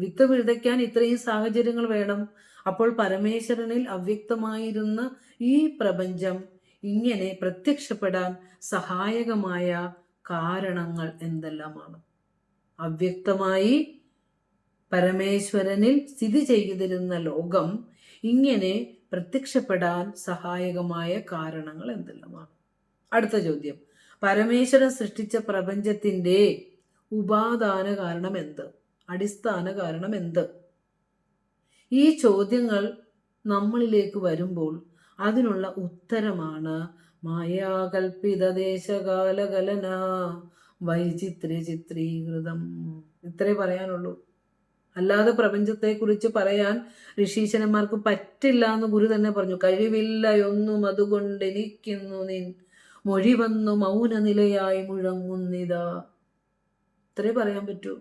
വിത്ത് വിതയ്ക്കാൻ ഇത്രയും സാഹചര്യങ്ങൾ വേണം. അപ്പോൾ പരമേശ്വരനിൽ അവ്യക്തമായിരുന്ന ഈ പ്രപഞ്ചം ഇങ്ങനെ പ്രത്യക്ഷപ്പെടാൻ സഹായകമായ കാരണങ്ങൾ എന്തെല്ലാമാണ്? അവ്യക്തമായി പരമേശ്വരനിൽ സ്ഥിതി ചെയ്തിരുന്ന ലോകം ഇങ്ങനെ പ്രത്യക്ഷപ്പെടാൻ സഹായകമായ കാരണങ്ങൾ എന്തെല്ലാമാണ്? അടുത്ത ചോദ്യം, പരമേശ്വരൻ സൃഷ്ടിച്ച പ്രപഞ്ചത്തിൻ്റെ ഉപാദാന കാരണം എന്ത്? അടിസ്ഥാന കാരണം എന്ത്? ഈ ചോദ്യങ്ങൾ നമ്മളിലേക്ക് വരുമ്പോൾ അതിനുള്ള ഉത്തരമാണ് മായാകൽപിത ദേശകാലകലന വൈചിത്ര്യ ചിത്രീകൃതം. ഇത്രേ പറയാനുള്ളൂ. അല്ലാതെ പ്രപഞ്ചത്തെക്കുറിച്ച് പറയാൻ ഋഷീശന്മാർക്ക് പറ്റില്ല എന്ന് ഗുരു തന്നെ പറഞ്ഞു. കഴിവില്ല ഒന്നും അതുകൊണ്ട് എനിക്കുന്നു നിൻ മൊഴി വന്നു മൗന നിലയായി മുഴങ്ങുന്നിതാ. ഇത്രേ പറയാൻ പറ്റൂ.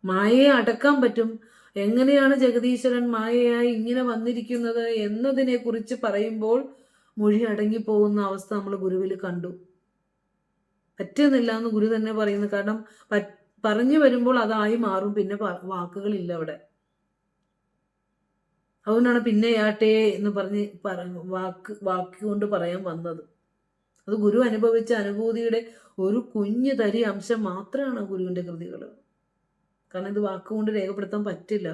മായയെ അടക്കാൻ പറ്റും. എങ്ങനെയാണ് ജഗദീശ്വരൻ മായയായി ഇങ്ങനെ വന്നിരിക്കുന്നത് എന്നതിനെ കുറിച്ച് പറയുമ്പോൾ മൊഴി അടങ്ങിപ്പോകുന്ന അവസ്ഥ നമ്മൾ ഗുരുവിൽ കണ്ടു. പറ്റുന്നില്ല എന്ന് ഗുരു തന്നെ പറയുന്നു. കാരണം പറഞ്ഞു വരുമ്പോൾ അതായി മാറും, പിന്നെ വാക്കുകളില്ല അവിടെ. അതുകൊണ്ടാണ് പിന്നെയാട്ടെ എന്ന് പറഞ്ഞ് വാക്കുകൊണ്ട് പറയാൻ വന്നത്. അത് ഗുരു അനുഭവിച്ച അനുഭൂതിയുടെ ഒരു കുഞ്ഞു തരി അംശം മാത്രമാണ് ഗുരുവിൻ്റെ കൃതികൾ. കാരണം ഇത് വാക്കുകൊണ്ട് രേഖപ്പെടുത്താൻ പറ്റില്ല.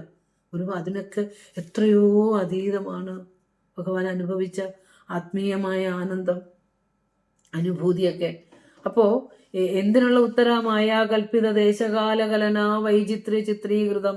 ഒരു അതിനൊക്കെ എത്രയോ അതീതമാണ് ഭഗവാൻ അനുഭവിച്ച ആത്മീയമായ ആനന്ദം, അനുഭൂതിയൊക്കെ. അപ്പോൾ എന്തിനുള്ള ഉത്തരമായ കൽപ്പിത ദേശകാലകലന വൈചിത്ര്യ ചിത്രീകൃതം.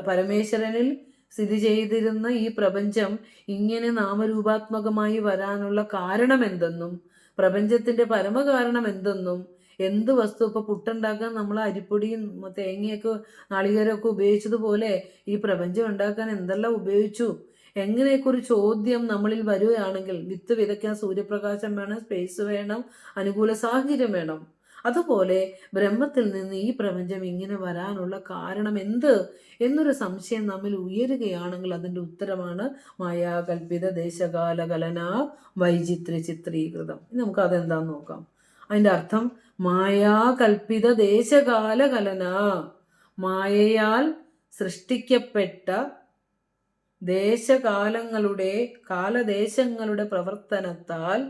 പരമേശ്വരനിൽ സ്ഥിതി ചെയ്തിരുന്ന ഈ പ്രപഞ്ചം ഇങ്ങനെ നാമരൂപാത്മകമായി വരാനുള്ള കാരണം എന്തെന്നും പ്രപഞ്ചത്തിന്റെ പരമകാരണം എന്തെന്നും, എന്ത് വസ്തു ഇപ്പൊ പുട്ടുണ്ടാക്കാൻ നമ്മൾ അരിപ്പൊടിയും തേങ്ങയൊക്കെ നാളികേരമൊക്കെ ഉപയോഗിച്ചതുപോലെ ഈ പ്രപഞ്ചം ഉണ്ടാക്കാൻ എന്തെല്ലാം ഉപയോഗിച്ചു, എങ്ങനെയൊക്കെ ഒരു ചോദ്യം നമ്മളിൽ വരികയാണെങ്കിൽ, വിത്ത് വിതയ്ക്കാൻ സൂര്യപ്രകാശം വേണം, സ്പേസ് വേണം, അനുകൂല സാഹചര്യം വേണം. അതുപോലെ ബ്രഹ്മത്തിൽ നിന്ന് ഈ പ്രപഞ്ചം ഇങ്ങനെ വരാനുള്ള കാരണം എന്ത് എന്നൊരു സംശയം നമ്മിൽ ഉയരുകയാണെങ്കിൽ അതിൻ്റെ ഉത്തരമാണ് മായാകൽപിത ദേശകാല കലന വൈചിത്ര്യ ചിത്രീകൃതം. നമുക്ക് അതെന്താന്ന് നോക്കാം. അതിൻ്റെ അർത്ഥം മായാകൽപിത ദേശകാല കലന, മായയാൽ സൃഷ്ടിക്കപ്പെട്ട കാലദേശങ്ങളുടെ പ്രവർത്തനത്താൽ,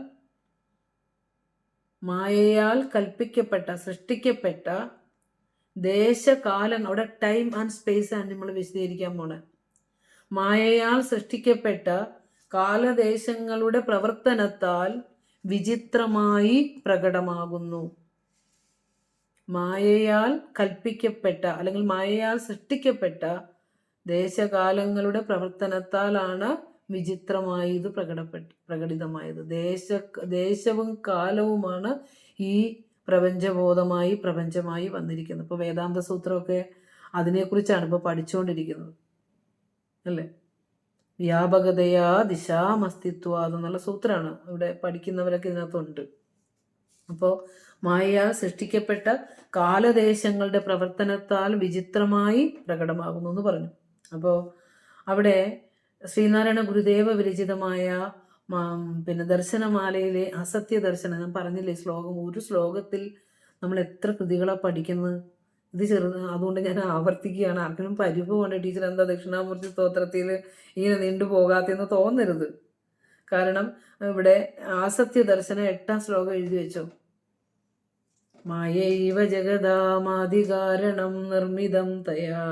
മായയാൽ സൃഷ്ടിക്കപ്പെട്ട ദേശകാലം, അവിടെ ടൈം ആൻഡ് സ്പേസ് ആണ് നമ്മൾ വിശദീകരിക്കാൻ പോണെ. മായയാൽ സൃഷ്ടിക്കപ്പെട്ട കാലദേശങ്ങളുടെ പ്രവർത്തനത്താൽ വിചിത്രമായി പ്രകടമാകുന്നു. മായയാൽ കൽപ്പിക്കപ്പെട്ട അല്ലെങ്കിൽ മായയാൽ സൃഷ്ടിക്കപ്പെട്ട ദേശകാലങ്ങളുടെ പ്രവർത്തനത്താലാണ് വിചിത്രമായി ഇത് പ്രകടിതമായത്. ദേശവും കാലവുമാണ് ഈ പ്രപഞ്ചമായി വന്നിരിക്കുന്നത്. ഇപ്പോൾ വേദാന്ത സൂത്രമൊക്കെ അതിനെക്കുറിച്ചാണ് ഇപ്പോൾ പഠിച്ചുകൊണ്ടിരിക്കുന്നത്, അല്ലേ? വ്യാപകതയാ ദിശാമസ്തിത്വ എന്നുള്ള സൂത്രമാണ് ഇവിടെ പഠിക്കുന്നവരൊക്കെ ഇതിനകത്തുണ്ട്. അപ്പോൾ മായയാൽ സൃഷ്ടിക്കപ്പെട്ട കാലദേശങ്ങളുടെ പ്രവർത്തനത്താൽ വിചിത്രമായി പ്രകടമാകുന്നു എന്ന് പറഞ്ഞു. അപ്പോൾ അവിടെ ശ്രീനാരായണ ഗുരുദേവ വിരചിതമായ ദർശനമാലയിലെ അസത്യ ദർശനം, ഞാൻ പറഞ്ഞില്ലേ ശ്ലോകം, ഒരു ശ്ലോകത്തിൽ നമ്മൾ എത്ര കൃതികളാണ് പഠിക്കുന്നത്. ഇത് അതുകൊണ്ട് ഞാൻ ആവർത്തിക്കുകയാണ്. ആർക്കും പരിഭവം കൊണ്ട് ടീച്ചർ എന്താ ദക്ഷിണാമൂർത്തി സ്തോത്രത്തിൽ ഇങ്ങനെ നീണ്ടുപോകാത്തെന്ന് തോന്നരുത്. കാരണം ഇവിടെ ആസത്യ ദർശനം 8ാം ശ്ലോകം എഴുതി വെച്ചോ. മായൈവ ജഗദാമാദികാരണം നിർമ്മിതം തയാ.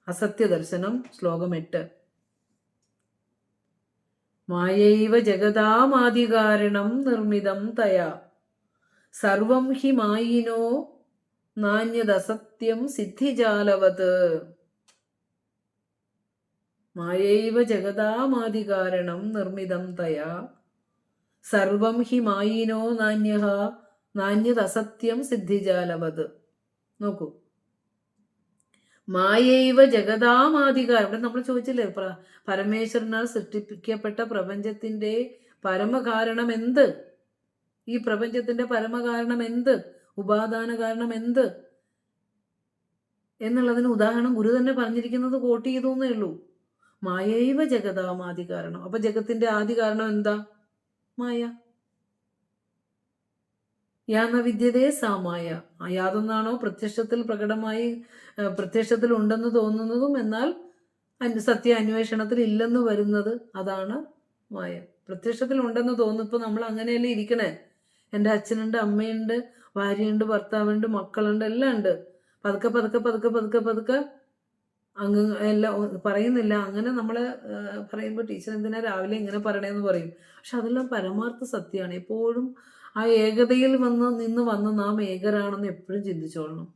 അസത്യ ദർശനം ശ്ലോകം 8. മായൈവ ജഗദാമാദികാരണം നിർമ്മിതം തയാ സർവം ഹി മായിനോ നാന്യദസത്യം സിദ്ധിജാലവത്. മായൈവ ജഗദാമാദികാരണം നിർമ്മിതം തയാ സർവം ഹി മായിനോ നാന്യദസത്യം സിദ്ധിജാലവത്. നോക്കൂ, മായൈവ ജഗദാമാദികാരം. ഇവിടെ നമ്മൾ ചോദിച്ചില്ലേ, പരമേശ്വരനാൽ സൃഷ്ടിപ്പിക്കപ്പെട്ട പ്രപഞ്ചത്തിന്റെ പരമകാരണം എന്ത്? ഈ പ്രപഞ്ചത്തിന്റെ പരമകാരണം എന്ത്? ഉപാദാന കാരണം എന്ത് എന്നുള്ളതിന് ഉദാഹരണം ഗുരു തന്നെ പറഞ്ഞിരിക്കുന്നത് കോട്ട് ചെയ്തോന്നേ ഉള്ളൂ. മായൈവ ജഗദാമാദി കാരണം. അപ്പൊ ജഗത്തിന്റെ ആദി കാരണം എന്താ? മായ. യാന്ന വിദ്യതേ സാമായ. യാതൊന്നാണോ പ്രത്യക്ഷത്തിൽ ഉണ്ടെന്ന് തോന്നുന്നതും എന്നാൽ സത്യ അന്വേഷണത്തിൽ ഇല്ലെന്ന് വരുന്നത്, അതാണ് മായ. പ്രത്യക്ഷത്തിൽ ഉണ്ടെന്ന് തോന്നുന്നു. ഇപ്പൊ നമ്മൾ അങ്ങനെയല്ലേ ഇരിക്കണേ. എൻ്റെ അച്ഛനുണ്ട്, അമ്മയുണ്ട്, ഭാര്യയുണ്ട്, ഭർത്താവുണ്ട്, മക്കളുണ്ട്, എല്ലാം ഉണ്ട്. പതുക്കെ അങ്ങ് എല്ലാം പറയുന്നില്ല. അങ്ങനെ നമ്മൾ പറയുമ്പോൾ ടീച്ചർ എന്തിനാ രാവിലെ ഇങ്ങനെ പറയണേന്ന് പറയും. പക്ഷെ അതെല്ലാം പരമാർത്ഥ സത്യമാണ്. എപ്പോഴും ആ ഏകതയിൽ നിന്ന് നാം ഏകരാണെന്ന് എപ്പോഴും ചിന്തിച്ചോളണം.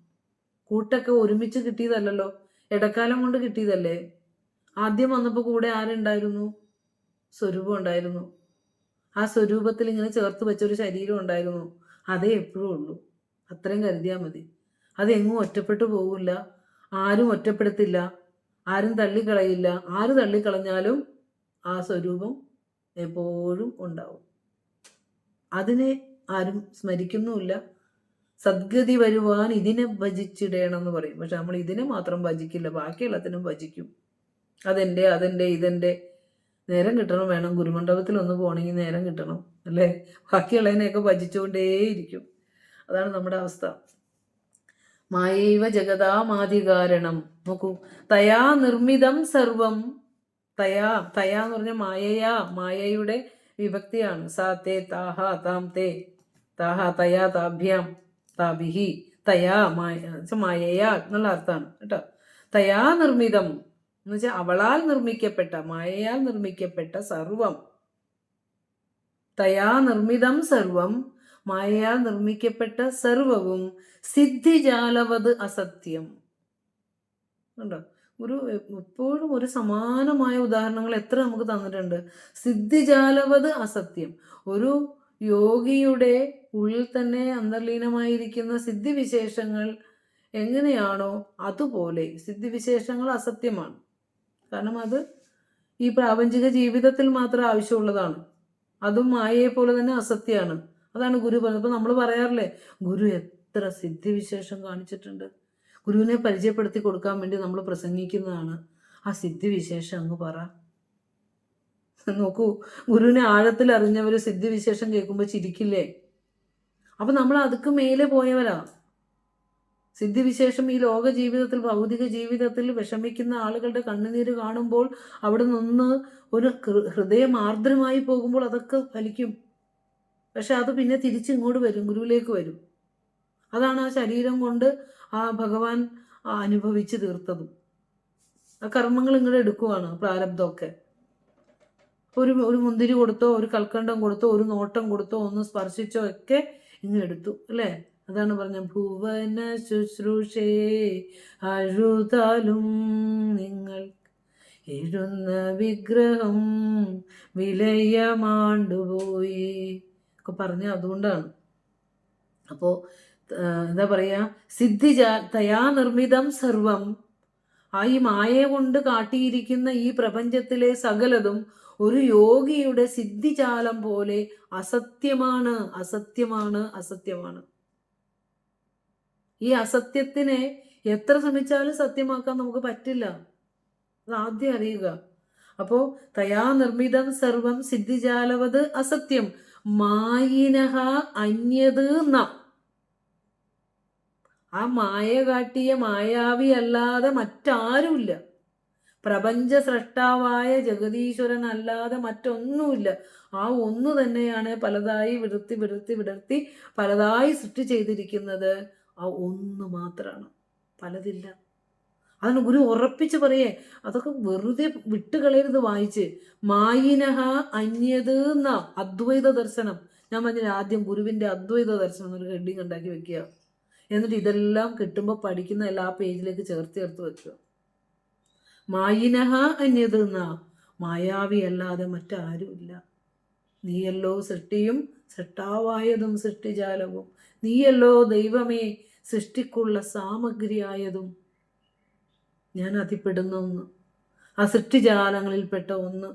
കൂട്ടൊക്കെ ഒരുമിച്ച് കിട്ടിയതല്ലല്ലോ, ഇടക്കാലം കൊണ്ട് കിട്ടിയതല്ലേ. ആദ്യം വന്നപ്പോൾ കൂടെ ആരുണ്ടായിരുന്നു? സ്വരൂപം ഉണ്ടായിരുന്നു. ആ സ്വരൂപത്തിൽ ഇങ്ങനെ ചേർത്ത് വെച്ചൊരു ശരീരം ഉണ്ടായിരുന്നു. അതേ എപ്പോഴും ഉള്ളൂ. അത്രയും കരുതിയാൽ മതി. അതെങ്ങും ഒറ്റപ്പെട്ടു പോകില്ല, ആരും ഒറ്റപ്പെടുത്തില്ല, ആരും തള്ളിക്കളയില്ല. ആര് തള്ളിക്കളഞ്ഞാലും ആ സ്വരൂപം എപ്പോഴും ഉണ്ടാവും. അതിനെ ആരും സ്മരിക്കുന്നുമില്ല. സദ്ഗതി വരുവാൻ ഇതിനെ ഭജിച്ചിടണം എന്ന് പറയും. പക്ഷെ നമ്മൾ ഇതിനെ മാത്രം ഭജിക്കില്ല, ബാക്കിയുള്ളതിനും ഭജിക്കും. അതെൻ്റെ ഇതെൻ്റെ. നേരം കിട്ടണം, വേണം ഗുരുമണ്ഡപത്തിൽ ഒന്ന് പോകണമെങ്കിൽ നേരം കിട്ടണം, അല്ലേ? ബാക്കിയുള്ളതിനെയൊക്കെ ഭജിച്ചുകൊണ്ടേയിരിക്കും. അതാണ് നമ്മുടെ അവസ്ഥ. മായൈവ ജഗതാമാദികാരണം. നോക്കൂ, തയാ നിർമ്മിതം സർവം. തയാ, തയാ എന്ന് പറഞ്ഞ മായയാ, മായയുടെ വിഭക്തിയാണ്. സാ തേ താഹ താം തേ, താഹ തയാ താഭ്യാം താഭിഹി, തയാ മായയാ എന്നുള്ള അർത്ഥമാണ് കേട്ടോ. തയാ നിർമ്മിതം എന്ന് വെച്ചാൽ അവളാൽ നിർമ്മിക്കപ്പെട്ട, മായയാൽ നിർമ്മിക്കപ്പെട്ട സർവം. തയാ നിർമ്മിതം സർവം, മായയാൽ നിർമ്മിക്കപ്പെട്ട സർവവും സിദ്ധിജാലവത് അസത്യം. ഉണ്ടോ? ഒരു എപ്പോഴും ഒരു സമാനമായ ഉദാഹരണങ്ങൾ എത്ര നമുക്ക് തന്നിട്ടുണ്ട്. സിദ്ധിജാലവത് അസത്യം. ഒരു യോഗിയുടെ ഉള്ളിൽ തന്നെ അന്തർലീനമായിരിക്കുന്ന സിദ്ധിവിശേഷങ്ങൾ എങ്ങനെയാണോ അതുപോലെ സിദ്ധിവിശേഷങ്ങൾ അസത്യമാണ്. കാരണം അത് ഈ പ്രാപഞ്ചിക ജീവിതത്തിൽ മാത്രം ആവശ്യമുള്ളതാണ്. അതും മായയെ പോലെ തന്നെ അസത്യമാണ്. അതാണ് ഗുരു പറഞ്ഞത്. ഇപ്പം നമ്മൾ പറയാറില്ലേ, ഗുരു എത്ര സിദ്ധിവിശേഷം കാണിച്ചിട്ടുണ്ട്. ഗുരുവിനെ പരിചയപ്പെടുത്തി കൊടുക്കാൻ വേണ്ടി നമ്മൾ പ്രസംഗിക്കുന്നതാണ്. ആ സിദ്ധിവിശേഷം അങ്ങ് പറ. നോക്കൂ, ഗുരുവിനെ ആഴത്തിൽ അറിഞ്ഞവർ സിദ്ധിവിശേഷം കേൾക്കുമ്പോൾ ചിരിക്കില്ലേ? അപ്പം നമ്മൾ അതുക്ക് മേലെ പോയവരാ. സിദ്ധിവിശേഷം ഈ ലോക ജീവിതത്തിൽ, ഭൗതിക ജീവിതത്തിൽ വിഷമിക്കുന്ന ആളുകളുടെ കണ്ണുനീര് കാണുമ്പോൾ അവിടെ നിന്ന് ഒരു ഹൃദയം ആർദ്രമായി പോകുമ്പോൾ അതൊക്കെ ഫലിക്കും. പക്ഷെ അത് പിന്നെ തിരിച്ചിങ്ങോട്ട് വരും, ഗുരുവിലേക്ക് വരും. അതാണ് ആ ശരീരം കൊണ്ട് ആ ഭഗവാൻ അനുഭവിച്ച് തീർത്തതും. ആ കർമ്മങ്ങൾ ഇങ്ങോട്ട് എടുക്കുവാണ്, പ്രാരബ്ധമൊക്കെ. ഒരു മുന്തിരി കൊടുത്തോ, ഒരു കൽക്കണ്ടം കൊടുത്തോ, ഒരു നോട്ടം കൊടുത്തോ, ഒന്ന് സ്പർശിച്ചോ ഒക്കെ ഇങ്ങ് എടുത്തു അല്ലേ? അതാണ് പറഞ്ഞ ഭുവന ശുശ്രൂഷേ അഴുതാലും നിങ്ങൾ എഴുന്ന വിഗ്രഹം വിലയമാണ്ടുപോയി ഒക്കെ പറഞ്ഞ അതുകൊണ്ടാണ്. അപ്പോൾ എന്താ പറയുക, തയാ നിർമ്മിതം സർവം. ആ ഈ മായ കൊണ്ട് കാട്ടിയിരിക്കുന്ന ഈ പ്രപഞ്ചത്തിലെ സകലതും ഒരു യോഗിയുടെ സിദ്ധിജാലം പോലെ അസത്യമാണ്, അസത്യമാണ്, അസത്യമാണ്. ഈ അസത്യത്തിനെ എത്ര ശ്രമിച്ചാലും സത്യമാക്കാൻ നമുക്ക് പറ്റില്ല. അത് ആദ്യം അറിയുക. അപ്പോ തയാ നിർമ്മിതം സർവം സിദ്ധിജാലവത് അസത്യം മായിനഹ അന്യത് ന. ആ മായ കാട്ടിയ മായാവി അല്ലാതെ മറ്റാരുമില്ല. പ്രപഞ്ച സൃഷ്ടാവായ ജഗതീശ്വരൻ അല്ലാതെ മറ്റൊന്നുമില്ല. ആ ഒന്ന് തന്നെയാണ് പലതായി വിടർത്തി പലതായി സൃഷ്ടി ചെയ്തിരിക്കുന്നത്. ആ ഒന്ന് മാത്രമാണ്, പലതില്ല. അതിന് ഗുരു ഉറപ്പിച്ച് പറയേ, അതൊക്കെ വെറുതെ വിട്ടുകളയരുത് വായിച്ച്. മായിനഹ അന്യത് ന അദ്വൈത ദർശനം. ഞാൻ പറഞ്ഞില്ല ആദ്യം ഗുരുവിൻ്റെ അദ്വൈത ദർശനം ഒരു ഹെഡിങ് ഉണ്ടാക്കി വെക്കുക. എന്നിട്ട് ഇതെല്ലാം കിട്ടുമ്പോൾ പഠിക്കുന്ന എല്ലാ പേജിലേക്ക് ചേർത്ത് വെക്കുക. മായിനഹ അന്യത് ന, മായാവി അല്ലാതെ മറ്റാരുമില്ല. നീയല്ലോ സൃഷ്ടിയും സൃഷ്ടാവായതും സൃഷ്ടിജാലവും. നീയല്ലോ ദൈവമേ സൃഷ്ടിക്കുള്ള സാമഗ്രിയായതും. ഞാൻ അതിപ്പെടുന്ന ഒന്ന്, ആ സൃഷ്ടിജാലങ്ങളിൽപ്പെട്ട ഒന്ന്,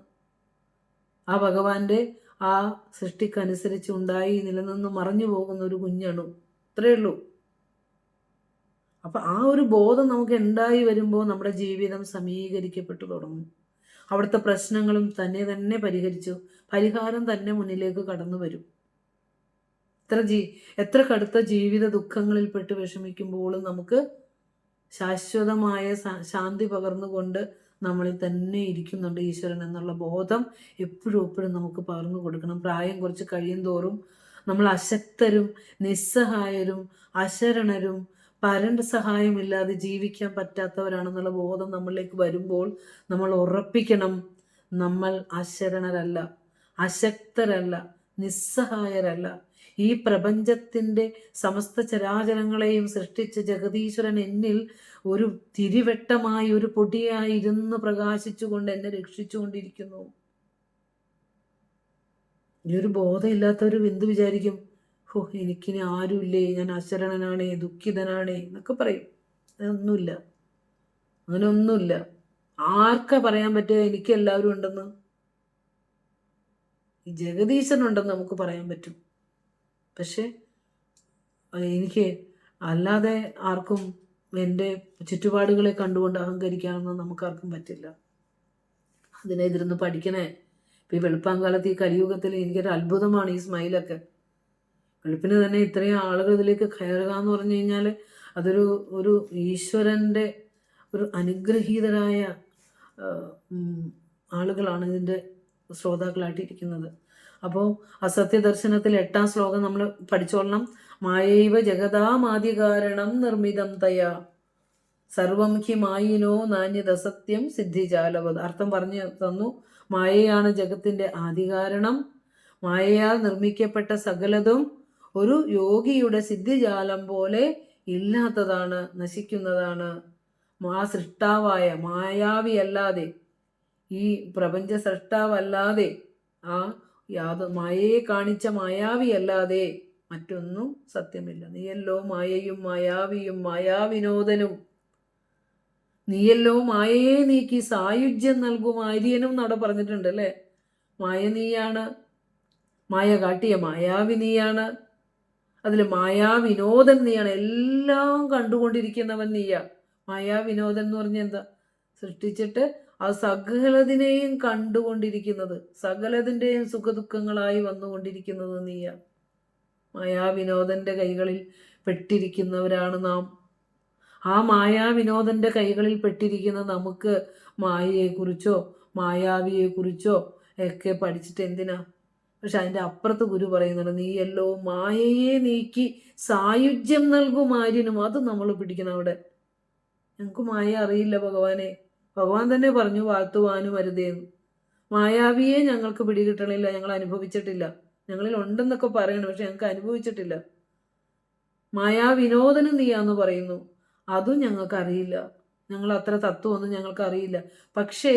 ആ ഭഗവാന്റെ ആ സൃഷ്ടിക്കനുസരിച്ച് ഉണ്ടായി നിലനിന്ന് മറഞ്ഞു പോകുന്ന ഒരു കുഞ്ഞണു. ഇത്രയേ ഉള്ളൂ. അപ്പം ആ ഒരു ബോധം നമുക്ക് ഉണ്ടായി വരുമ്പോൾ നമ്മുടെ ജീവിതം സമീകരിക്കപ്പെട്ടു തുടങ്ങും. അവിടുത്തെ പ്രശ്നങ്ങളും തന്നെ പരിഹരിച്ചു, പരിഹാരം തന്നെ മുന്നിലേക്ക് കടന്നു വരും. എത്ര കടുത്ത ജീവിത ദുഃഖങ്ങളിൽപ്പെട്ട് വിഷമിക്കുമ്പോഴും നമുക്ക് ശാശ്വതമായ ശാന്തി പകർന്നുകൊണ്ട് നമ്മളിൽ തന്നെ ഇരിക്കുന്നുണ്ട് ഈശ്വരൻ എന്നുള്ള ബോധം എപ്പോഴും നമുക്ക് പകർന്നു കൊടുക്കണം. പ്രായം കുറച്ച് കഴിയും തോറും നമ്മൾ അശക്തരും നിസ്സഹായരും അശരണരും പരന്റെ സഹായമില്ലാതെ ജീവിക്കാൻ പറ്റാത്തവരാണെന്നുള്ള ബോധം നമ്മളിലേക്ക് വരുമ്പോൾ നമ്മൾ ഉറപ്പിക്കണം, നമ്മൾ അശരണരല്ല, അശക്തരല്ല, നിസ്സഹായരല്ല. ഈ പ്രപഞ്ചത്തിൻ്റെ സമസ്ത ചരാചരങ്ങളെയും സൃഷ്ടിച്ച ജഗതീശ്വരൻ എന്നിൽ ഒരു തിരിവെട്ടമായി, ഒരു പൊടിയായി ഇരുന്ന് പ്രകാശിച്ചുകൊണ്ട് എന്നെ രക്ഷിച്ചുകൊണ്ടിരിക്കുന്നു. ഈ ഒരു ബോധമില്ലാത്തവർ എന്ത് വിചാരിക്കും? എനിക്കിനി ആരുമില്ലേ, ഞാൻ അശരണനാണേ, ദുഃഖിതനാണേ എന്നൊക്കെ പറയും. അതൊന്നുമില്ല, അങ്ങനെ ഒന്നുമില്ല. ആർക്കാ പറയാൻ പറ്റുക എനിക്ക് എല്ലാവരും ഉണ്ടെന്ന്? ഈ ജഗദീശനുണ്ടെന്ന് നമുക്ക് പറയാൻ പറ്റും. പക്ഷെ എനിക്ക് അല്ലാതെ ആർക്കും എൻ്റെ ചുറ്റുപാടുകളെ കണ്ടുകൊണ്ട് അഹങ്കരിക്കാനൊന്നും നമുക്കാർക്കും പറ്റില്ല. അതിനെതിരുന്ന് പഠിക്കണേ. ഇപ്പം ഈ വെളുപ്പാങ്കാലത്ത് ഈ കലിയുഗത്തിൽ എനിക്കൊരു അത്ഭുതമാണ് ഈ സ്മൈലൊക്കെ. വെളുപ്പിന് തന്നെ ഇത്രയും ആളുകൾ ഇതിലേക്ക് കയറുക എന്ന് പറഞ്ഞു കഴിഞ്ഞാൽ അതൊരു ഒരു ഈശ്വരൻ്റെ ഒരു അനുഗ്രഹീതരായ ആളുകളാണ് ഇതിൻ്റെ ശ്രോതാക്കളായിട്ടിരിക്കുന്നത്. അപ്പോൾ അസത്യദർശനത്തിൽ 8-ാം ശ്ലോകം നമ്മൾ പഠിച്ചോളണം. മായൈവ ജഗതാമാദികാരണം നിർമ്മിതം തയാ സർവം ഹി മായിനോ നാന്യതസത്യം സിദ്ധിജാലവത്. അർത്ഥം പറഞ്ഞു തന്നു. മായയാണ് ജഗത്തിൻ്റെ ആദികാരണം. മായയാൽ നിർമ്മിക്കപ്പെട്ട സകലതും ഒരു യോഗിയുടെ സിദ്ധിജാലം പോലെ ഇല്ലാത്തതാണ്, നശിക്കുന്നതാണ്. സൃഷ്ടാവായ മായാവിയല്ലാതെ, ഈ പ്രപഞ്ച സൃഷ്ടാവല്ലാതെ, മായയെ കാണിച്ച മായാവിയല്ലാതെ മറ്റൊന്നും സത്യമില്ല. നീയല്ലോ മായയും മായാവിയും മായാവിനോദനും, നീയല്ലോ മായയെ നീക്കി സായുജ്യം നൽകും ആര്യനും എന്നവിടെ പറഞ്ഞിട്ടുണ്ട് അല്ലേ. മായ നീയാണ്, മായ കാട്ടിയ മായാവി നീയാണ്, അതിൽ മായാവിനോദൻ നീയാണ്, എല്ലാം കണ്ടുകൊണ്ടിരിക്കുന്നവൻ നീയാ. മായാവിനോദൻ എന്ന് പറഞ്ഞാൽ എന്താ? സൃഷ്ടിച്ചിട്ട് ആ സകലതിനെയും കണ്ടുകൊണ്ടിരിക്കുന്നത്, സകലതിൻ്റെയും സുഖദുഃഖങ്ങളായി വന്നുകൊണ്ടിരിക്കുന്നത് നീയാ. മായാവിനോദൻ്റെ കൈകളിൽ പെട്ടിരിക്കുന്നവരാണ് നാം. ആ മായാവിനോദൻ്റെ കൈകളിൽ പെട്ടിരിക്കുന്ന നമുക്ക് മായയെക്കുറിച്ചോ മായാവിയെക്കുറിച്ചോ ഒക്കെ പഠിച്ചിട്ട് എന്തിനാ? പക്ഷെ അതിൻ്റെ അപ്പുറത്ത് ഗുരു പറയുന്നുണ്ട്, നീയല്ലോ മായയെ നീക്കി സായുജ്യം നൽകും ആര്യനും. അത് നമ്മൾ പിടിക്കണം അവിടെ. ഞങ്ങൾക്ക് മായ അറിയില്ല ഭഗവാനെ. ഭഗവാൻ തന്നെ പറഞ്ഞു വാഴ്ത്തുവാനും അരുതേന്ന്. മായാവിയെ ഞങ്ങൾക്ക് പിടികിട്ടണില്ല, ഞങ്ങൾ അനുഭവിച്ചിട്ടില്ല. ഞങ്ങളിൽ ഉണ്ടെന്നൊക്കെ പറയണം, പക്ഷെ ഞങ്ങൾക്ക് അനുഭവിച്ചിട്ടില്ല. മായാവിനോദനും നീയാന്ന് പറയുന്നു, അതും ഞങ്ങൾക്കറിയില്ല. ഞങ്ങൾ അത്ര തത്വമൊന്നും ഞങ്ങൾക്ക് അറിയില്ല. പക്ഷേ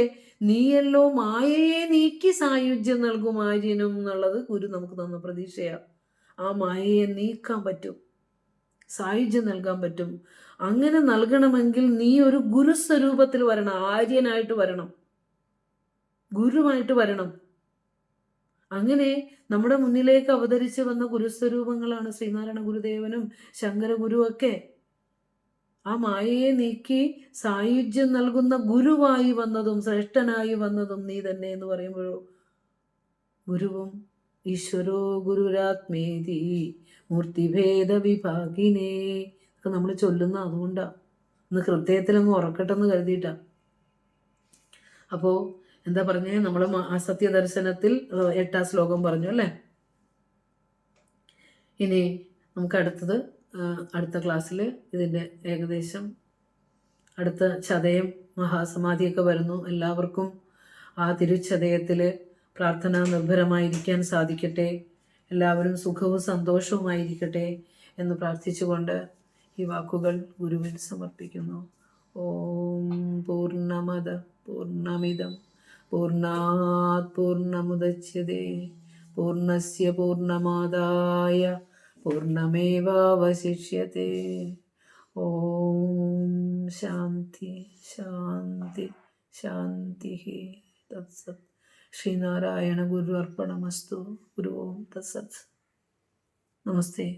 നീയല്ലോ മായയെ നീക്കി സായുജ്യം നൽകും ആര്യനും എന്നുള്ളത് ഗുരു നമുക്ക് തന്ന പ്രതീക്ഷയാണ്. ആ മായയെ നീക്കാൻ പറ്റും, സായുജ്യം നൽകാൻ പറ്റും. അങ്ങനെ നൽകണമെങ്കിൽ നീ ഒരു ഗുരുസ്വരൂപത്തിൽ വരണം, ആര്യനായിട്ട് വരണം, ഗുരുവായിട്ട് വരണം. അങ്ങനെ നമ്മുടെ മുന്നിലേക്ക് അവതരിച്ച് വന്ന ഗുരുസ്വരൂപങ്ങളാണ് ശ്രീനാരായണ ഗുരുദേവനും ശങ്കര ഗുരുവൊക്കെ. ആ മായയെ നീക്കി സായുജ്യം നൽകുന്ന ഗുരുവായി വന്നതും ശ്രേഷ്ഠനായി വന്നതും നീ തന്നെ എന്ന് പറയുമ്പോഴോ, ഗുരുവും ഈശ്വരോ ഗുരുരാത്മേതി മൂർത്തിഭേദ വിഭാഗിനേ ഒക്കെ നമ്മൾ ചൊല്ലുന്ന അതുകൊണ്ടാണ്. ഇന്ന് ഹൃദയത്തിലങ്ങ് ഉറക്കട്ടെന്ന് കരുതിയിട്ടാ. അപ്പോൾ എന്താ പറഞ്ഞേ, നമ്മൾ അസത്യദർശനത്തിൽ 8-ാം ശ്ലോകം പറഞ്ഞു അല്ലേ. ഇനി നമുക്ക് അടുത്ത ക്ലാസ്സിൽ ഇതിൻ്റെ ഏകദേശം അടുത്ത ചതയം മഹാസമാധിയൊക്കെ വരുന്നു. എല്ലാവർക്കും ആ തിരുച്ചതയത്തിൽ പ്രാർത്ഥനാ നിർഭരമായിരിക്കാൻ സാധിക്കട്ടെ, എല്ലാവരും സുഖവും സന്തോഷവുമായിരിക്കട്ടെ എന്ന് പ്രാർത്ഥിച്ചുകൊണ്ട് ഈ വാക്കുകൾ ഗുരുവിൽ സമർപ്പിക്കുന്നു. ഓം പൂർണ്ണമദ പൂർണ്ണമിദം പൂർണ്ണാത് പൂർണ്ണമുദച്യതേ പൂർണ്ണസ്യ പൂർണ്ണമാദായ പൂർണ്ണമേവാവശിഷ്യത്തെ. ഓം ശാന്തി ശാന്തി ശാന്തി. തത്സത്. ശ്രീനാരായണ ഗുരു അർപ്പണമസ്തു. ഗുരു ഓം തത്സത്. നമസ്തേ.